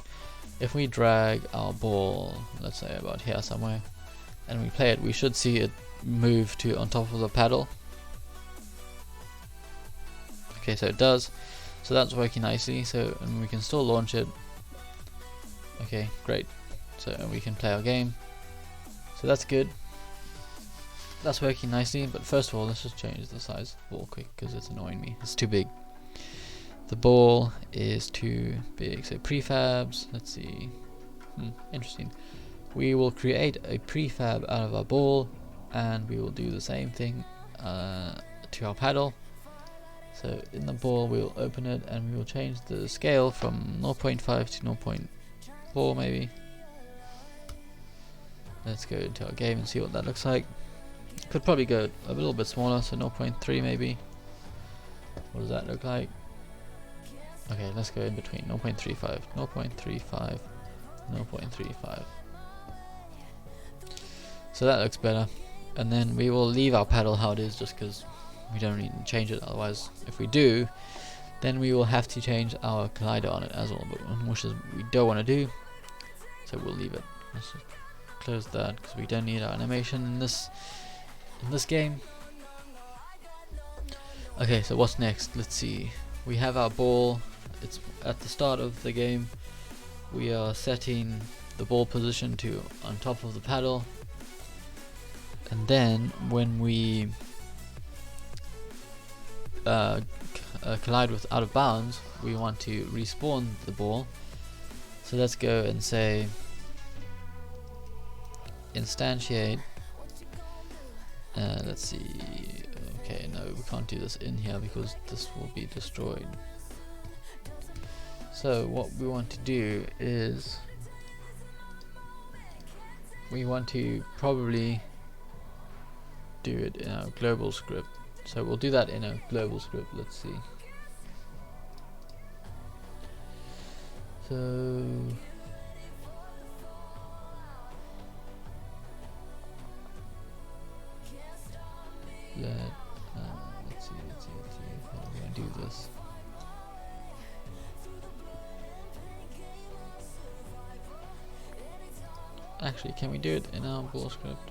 If we drag our ball, let's say about here somewhere, and we play it, we should see it move to on top of the paddle. Okay, so it does. So that's working nicely. So and we can still launch it. Okay, great. So we can play our game. So that's good. That's working nicely. But first of all, let's just change the size of the ball quick because it's annoying me. It's too big. The ball is too big. So prefabs. Let's see. Interesting. We will create a prefab out of our ball, and we will do the same thing to our paddle. So in the ball we'll open it and we will change the scale from 0.5 to 0.4 maybe. Let's go into our game and see what that looks like. Could probably go a little bit smaller, so 0.3 maybe. What does that look like? Okay, let's go in between 0.35, 0.35, 0.35. So that looks better. And then we will leave our paddle how it is just because we don't need to change it, otherwise if we do then we will have to change our collider on it as well, but which is we don't want to do, so we'll leave it. Let's just close that because we don't need our animation in this game. Okay, so what's next? Let's see. We have our ball. It's at the start of the game. We are setting the ball position to on top of the paddle, and then when we collide with out of bounds, we want to respawn the ball. So let's go and say instantiate. Let's see. Okay, no, we can't do this in here because this will be destroyed. So what we want to do is we want to probably do it in our global script. So we'll do that in a global script. Let's see. So let's see how we're gonna do this. Actually, can we do it in our ball script?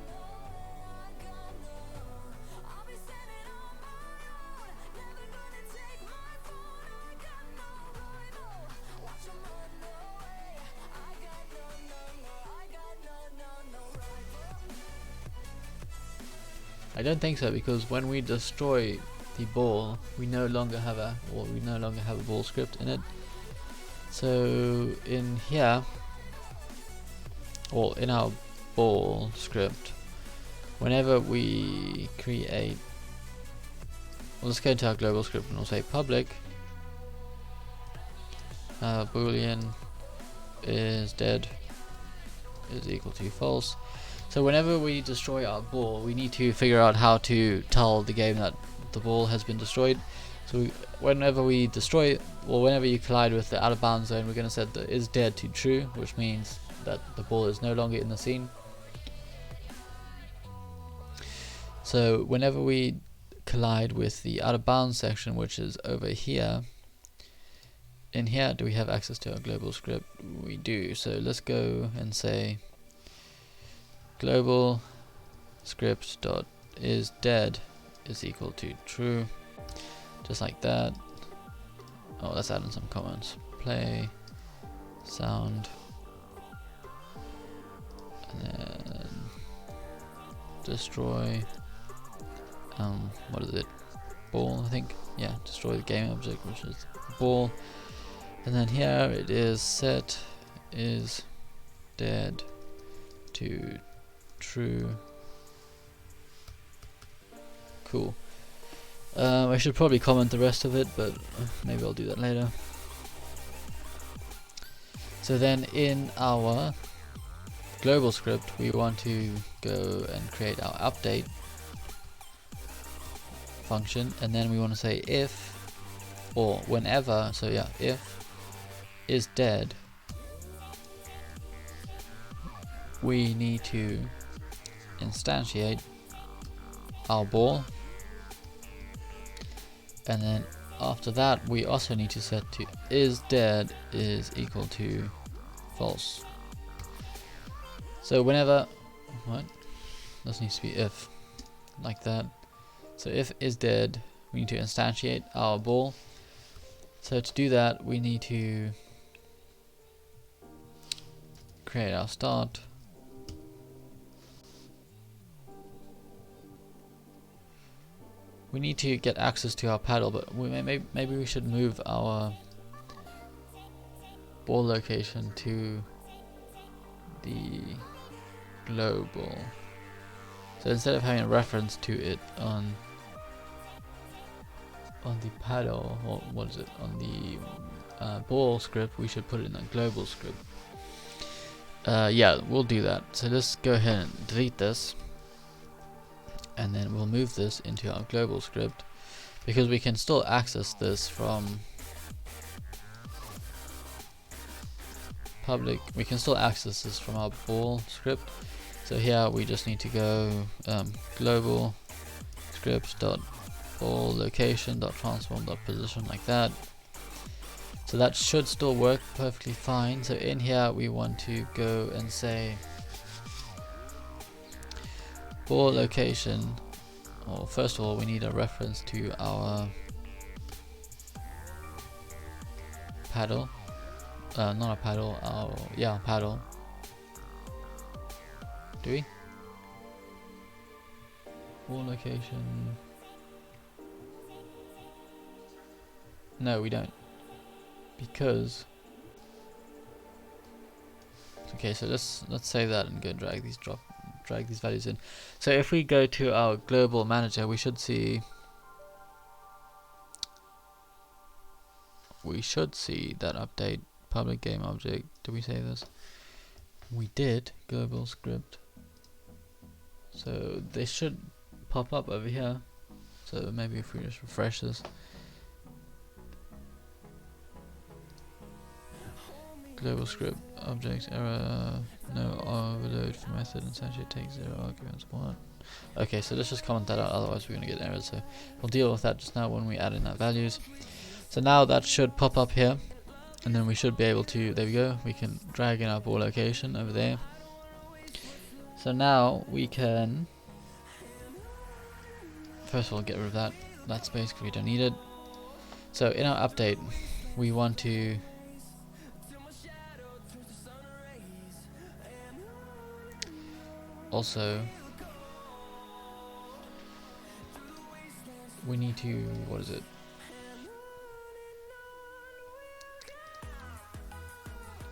I don't think so, because when we destroy the ball, we no longer have a ball script in it. So in here, or in our ball script, whenever we create, well, let's go into our global script and we'll say public boolean is dead is equal to false. So whenever we destroy our ball, we need to figure out how to tell the game that the ball has been destroyed. So whenever we destroy, or whenever you collide with the out of bounds zone, we're going to set the is dead to true, which means that the ball is no longer in the scene. So whenever we collide with the out of bounds section, which is over here, in here, do we have access to our global script? We do. So let's go and say global script dot is dead is equal to true, just like that. Oh, let's add in some comments. Play sound, and then destroy what is it, ball, I think. Yeah, destroy the game object, which is the ball. And then here it is set is dead to true. Cool. I should probably comment the rest of it, but maybe I'll do that later. So then in our global script, we want to go and create our update function, and then we want to say if, or whenever, so yeah, if is dead, we need to instantiate our ball, and then after that we also need to set to is dead is equal to false. So whenever, what? This needs to be if, like that. So if is dead, we need to instantiate our ball. So to do that, we need to create our start. We need to get access to our paddle, but maybe we should move our ball location to the global. So instead of having a reference to it on the paddle, or what is it, on the ball script, we should put it in a global script. Yeah, we'll do that. So let's go ahead and delete this, and then we'll move this into our global script, because we can still access this from public. We can still access this from our ball script. So here we just need to go global scripts dot ball location dot transform dot position, like that. So that should still work perfectly fine. So in here we want to go and say ball location, or first of all we need a reference to our paddle, not a paddle, our paddle. Do we? Ball location. No, we don't. Because okay, so let's save that and go drag these values in. So if we go to our global manager, we should see that update public game object. Did we save this? We did. Global script. So they should pop up over here. So maybe if we just refresh this. Global script object error, no overload for method, and essentially takes 0 arguments. What? Okay, so let's just comment that out, otherwise we're going to get errors. So we'll deal with that just now when we add in our values. So now that should pop up here, and then we should be able to, there we go, we can drag in our ball location over there. So now we can first of all get rid of that space because we don't need it. So in our update we want to also, we need to, what is it?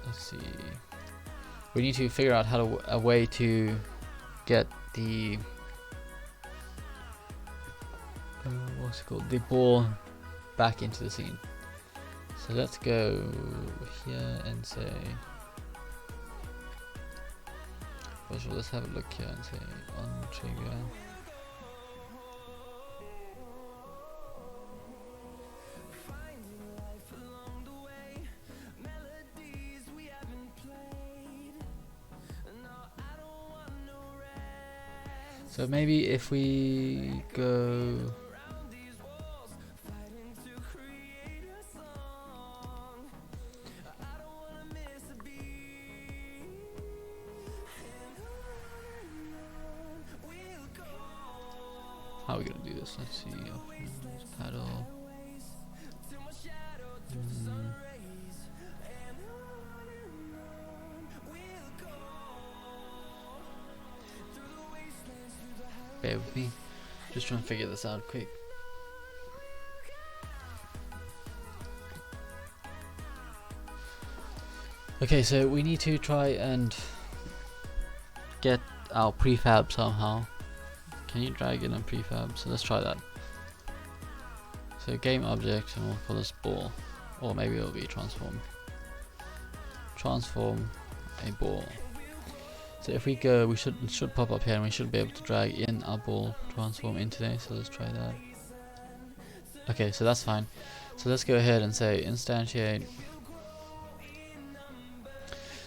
Let's see. We need to figure out how to a way to get the what's it called? The ball back into the scene. So let's go here and say, first of all, let's have a look here and say on trigger. So maybe if we go how are we gonna do this? Let's see. Options, paddle. Bear with me. Just trying to figure this out quick. Okay, so we need to try and get our prefab somehow. Can you drag in a prefab? So let's try that. So game object, and we'll call this ball, or maybe it'll be transform. Transform a ball. So if we go, we should pop up here, and we should be able to drag in our ball transform into there. So let's try that. Okay, so that's fine. So let's go ahead and say instantiate.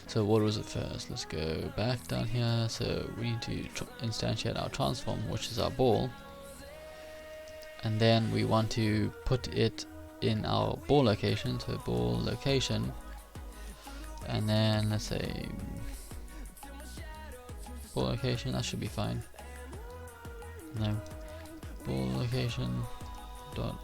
So what was it first? Let's go back down here. So we need to instantiate our transform, which is our ball, and then we want to put it in our ball location. So ball location, and then let's say ball location. That should be fine. No, ball location dot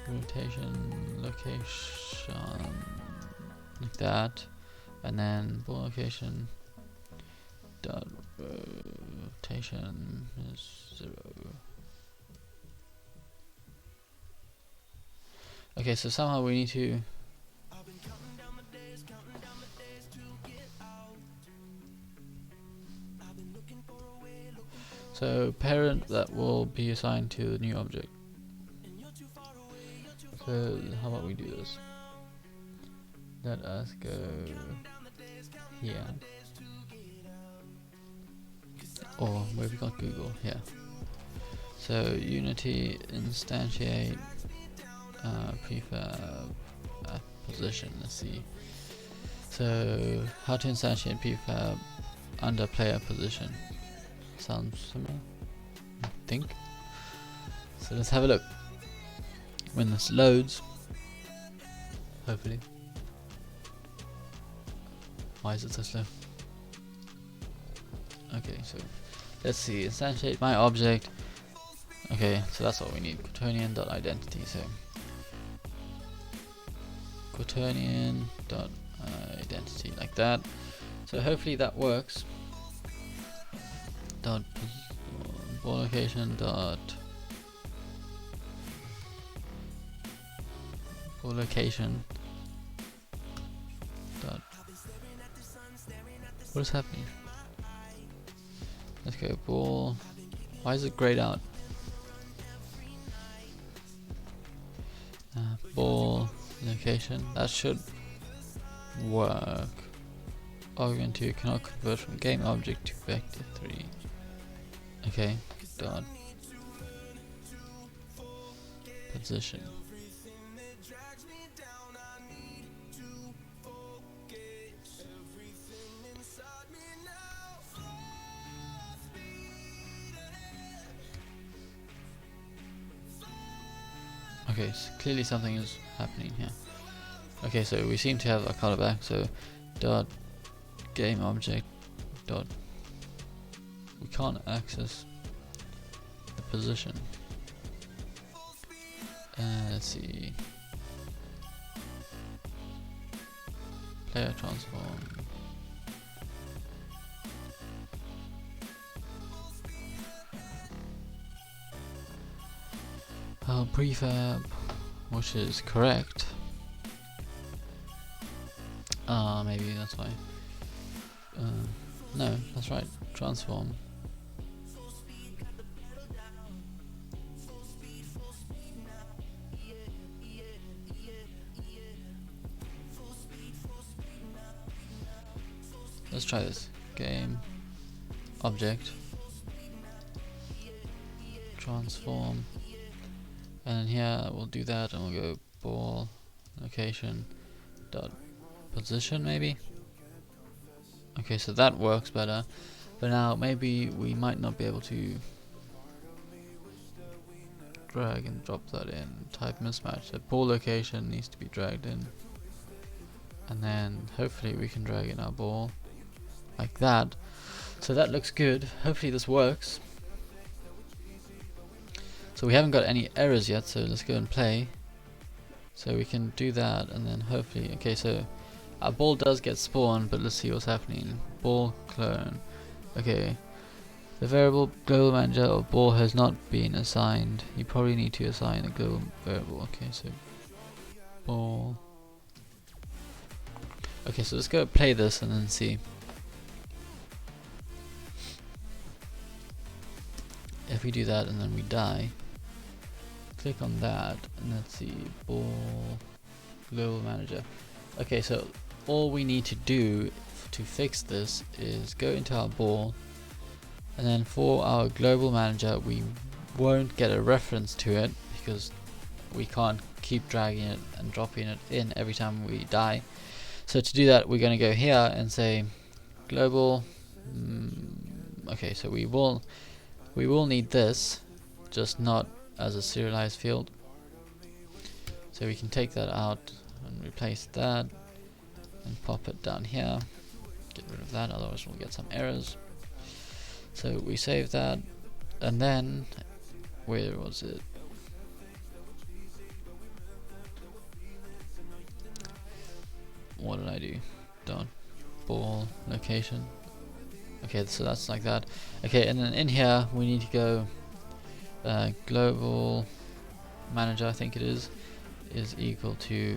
rotation location, like that, and then ball location dot rotation is 0. Okay, so somehow we need to parent that will be assigned to the new object. So how about we do this? Let us go here, or where we got Google here. So Unity instantiate prefab position. Let's see. So how to instantiate prefab under player position. Sounds similar, I think. So let's have a look. When this loads, hopefully. Why is it so slow? Okay, so let's see. Instantiate my object. Okay, so that's what we need. Quaternion.identity. So Quaternion.identity, like that. So hopefully that works. Dot ball location dot ball location dot. What is happening? Let's go ball. Why is it grayed out? Ball location. That should work. Argument 2 cannot convert from game object to vector 3. Okay, dot position. Okay, so clearly something is happening here. Okay, so we seem to have a color back. So dot game object dot, we can't access the position. Let's see, player transform. Prefab, which is correct. Maybe that's why. No, that's right. Transform. Let's try this. Game object transform, and then here we'll do that, and we'll go ball location dot position maybe. Okay, so that works better. But now maybe we might not be able to drag and drop that in. Type mismatch. The ball location needs to be dragged in. And then hopefully we can drag in our ball like that. So that looks good. Hopefully this works. So we haven't got any errors yet, so let's go and play. So we can do that and then hopefully, okay, so our ball does get spawned, but let's see what's happening. Ball clone. Okay. The variable global manager of ball has not been assigned. You probably need to assign a global variable. Okay, so ball. Okay, so let's go play this and then see. If we do that and then we die, click on that and let's see, ball global manager. Okay, so all we need to do to fix this is go into our ball, and then for our global manager we won't get a reference to it because we can't keep dragging it and dropping it in every time we die. So to do that we're going to go here and say global. Okay, so we will need this, just not as a serialized field. So we can take that out and replace that and pop it down here. Get rid of that, otherwise we'll get some errors. So we save that, and then where was it? What did I do? Dot ball location. Okay, so that's like that. Okay, and then in here we need to go global manager, I think it is equal to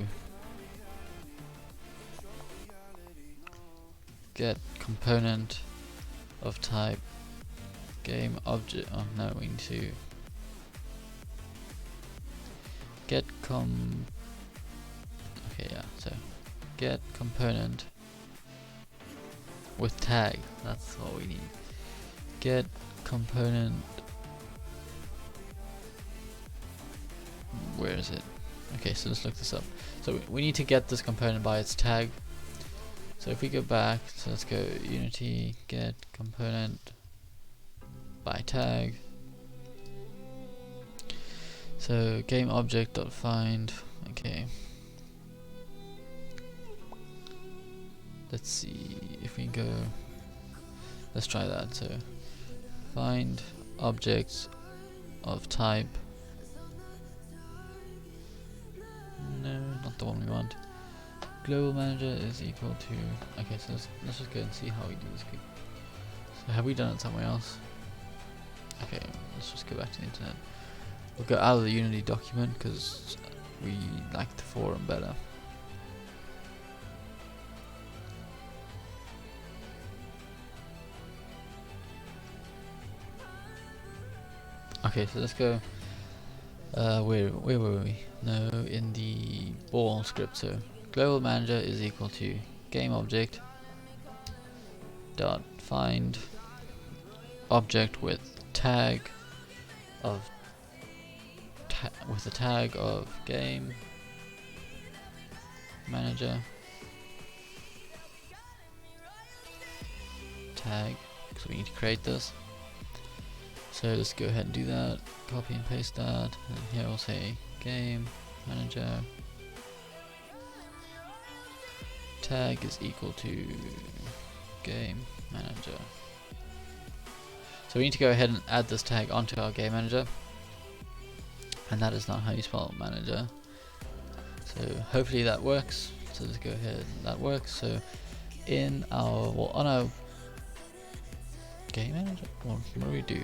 get component of type game object. Oh no, we need to get okay, yeah, so get component with tag. That's what we need. Get component. Where is it? Okay, so let's look this up. So we need to get this component by its tag. So if we go back, so let's go Unity get component by tag. So game object dot find. Okay. Let's see if we go. Let's try that. So find objects of type. No, not the one we want. Global manager is equal to. Okay, so let's just go and see how we do this. So have we done it somewhere else? Okay, let's just go back to the internet. We'll go out of the Unity document because we like the forum better. Okay, so let's go. Where were we? No, in the ball script. So global manager is equal to game object dot find object with tag of with the tag of game manager tag. So we need to create this. So let's go ahead and do that. Copy and paste that. And here we'll say game manager tag is equal to game manager. So we need to go ahead and add this tag onto our game manager, and that is not how you spell manager. So hopefully that works. So let's go ahead and that works. So in our on our game manager, what do we do?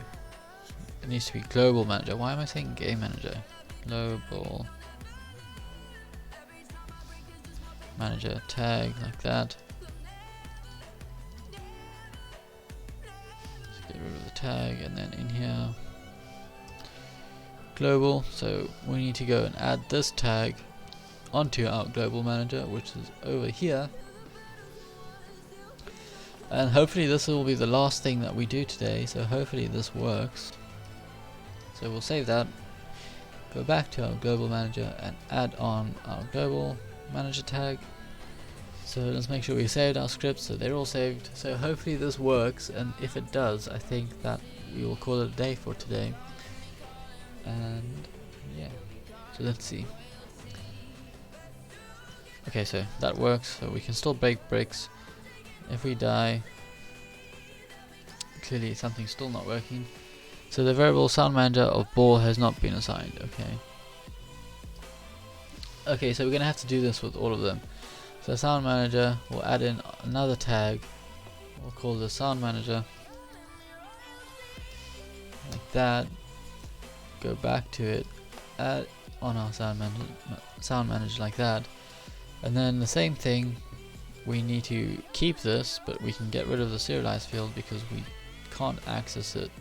It needs to be global manager. Why am I saying game manager? Global manager tag like that. Let's get rid of the tag, and then in here global. So we need to go and add this tag onto our global manager, which is over here. And hopefully this will be the last thing that we do today. So hopefully this works. So we'll save that, go back to our global manager and add on our global manager tag. So let's make sure we saved our scripts, so they're all saved. So hopefully this works, and if it does, I think that we will call it a day for today. And yeah, so let's see. Okay, so that works, so we can still break bricks. If we die, clearly something's still not working. So the variable sound manager of ball has not been assigned. Okay, so we're gonna have to do this with all of them. So sound manager, we'll add in another tag, we'll call the sound manager, like that. Go back to it, add on our sound manager like that, and then the same thing, we need to keep this, but we can get rid of the serialized field because we can't access it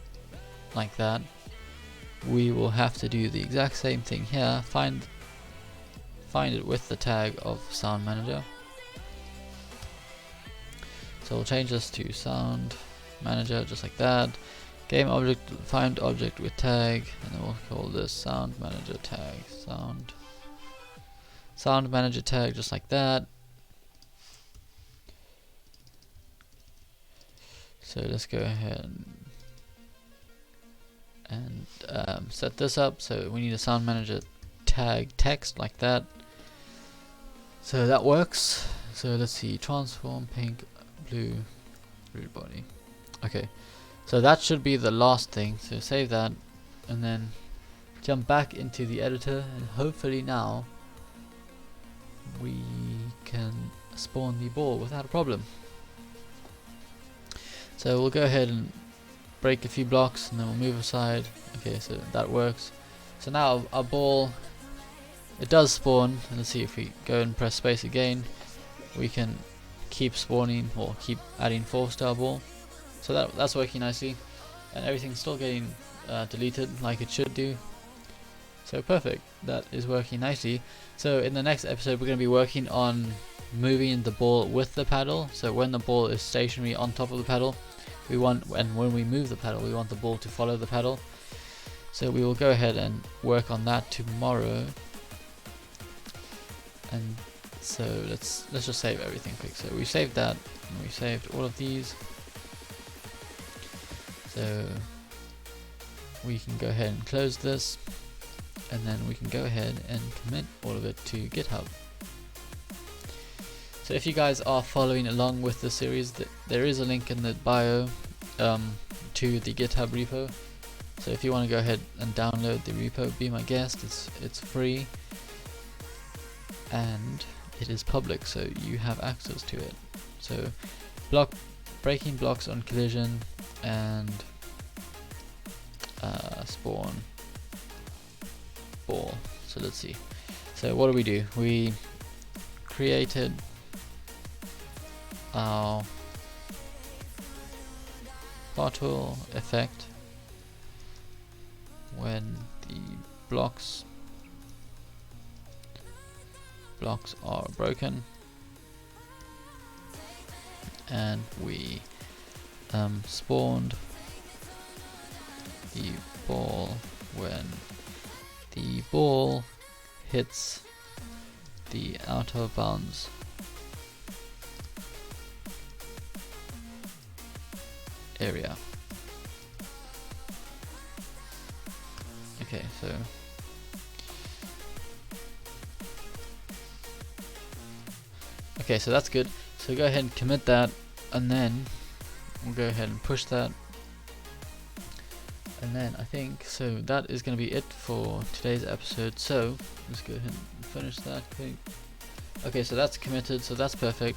like that. We will have to do the exact same thing here, find it with the tag of sound manager. So we'll change this to sound manager just like that. Game object, find object with tag, and then we'll call this sound manager tag. Sound manager tag just like that. So let's go ahead and set this up. So we need a sound manager tag text like that. So that works. So let's see, transform pink, blue, root body. Okay, so that should be the last thing. So save that and then jump back into the editor, and hopefully now we can spawn the ball without a problem. So we'll go ahead and break a few blocks and then we'll move aside. Okay, so that works. So now our ball, it does spawn, and let's see if we go and press space again, we can keep spawning or keep adding force to our ball. So that's working nicely, and everything's still getting deleted like it should do. So perfect, that is working nicely. So in the next episode we're going to be working on moving the ball with the paddle. So when the ball is stationary on top of the paddle, we want, and when we move the paddle, we want the ball to follow the paddle. So we will go ahead and work on that tomorrow. And so let's just save everything quick. So we saved that, and we saved all of these. So we can go ahead and close this, and then we can go ahead and commit all of it to GitHub. So if you guys are following along with the series, there is a link in the bio to the GitHub repo. So if you want to go ahead and download the repo, be my guest. It's free and it is public, so you have access to it. So breaking blocks on collision and spawn ball. So let's see. So what do? We created our cartwheel effect when the blocks are broken, and we spawned the ball when the ball hits the out of bounds area. Okay, so that's good. So go ahead and commit that, and then we'll go ahead and push that, and then I think so that is going to be it for today's episode. So let's go ahead and finish that. Okay, so that's committed, so that's perfect.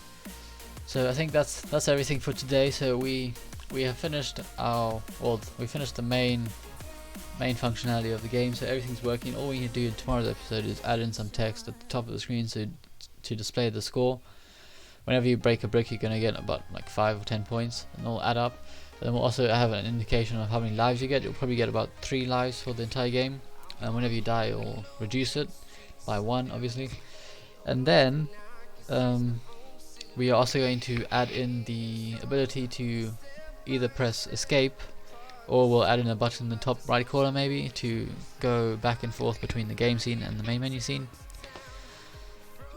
So I think that's everything for today. So we have finished we finished the main functionality of the game, so everything's working. All we need to do in tomorrow's episode is add in some text at the top of the screen to display the score. Whenever you break a brick, you're going to get about like 5 or 10 points, and they'll add up. And then we'll also have an indication of how many lives you get. You'll probably get about 3 lives for the entire game, and whenever you die, it'll reduce it by 1, obviously. And then we are also going to add in the ability to either press escape, or we'll add in a button in the top right corner maybe to go back and forth between the game scene and the main menu scene.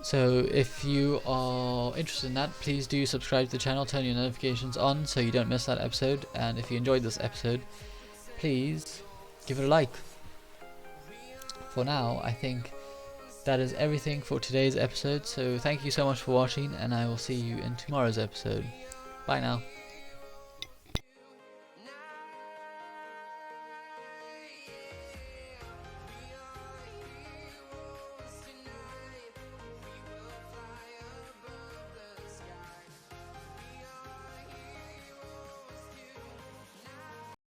So if you are interested in that, please do subscribe to the channel, turn your notifications on so you don't miss that episode, and if you enjoyed this episode, please give it a like. For now, I think that is everything for today's episode, so thank you so much for watching, and I will see you in tomorrow's episode. Bye now.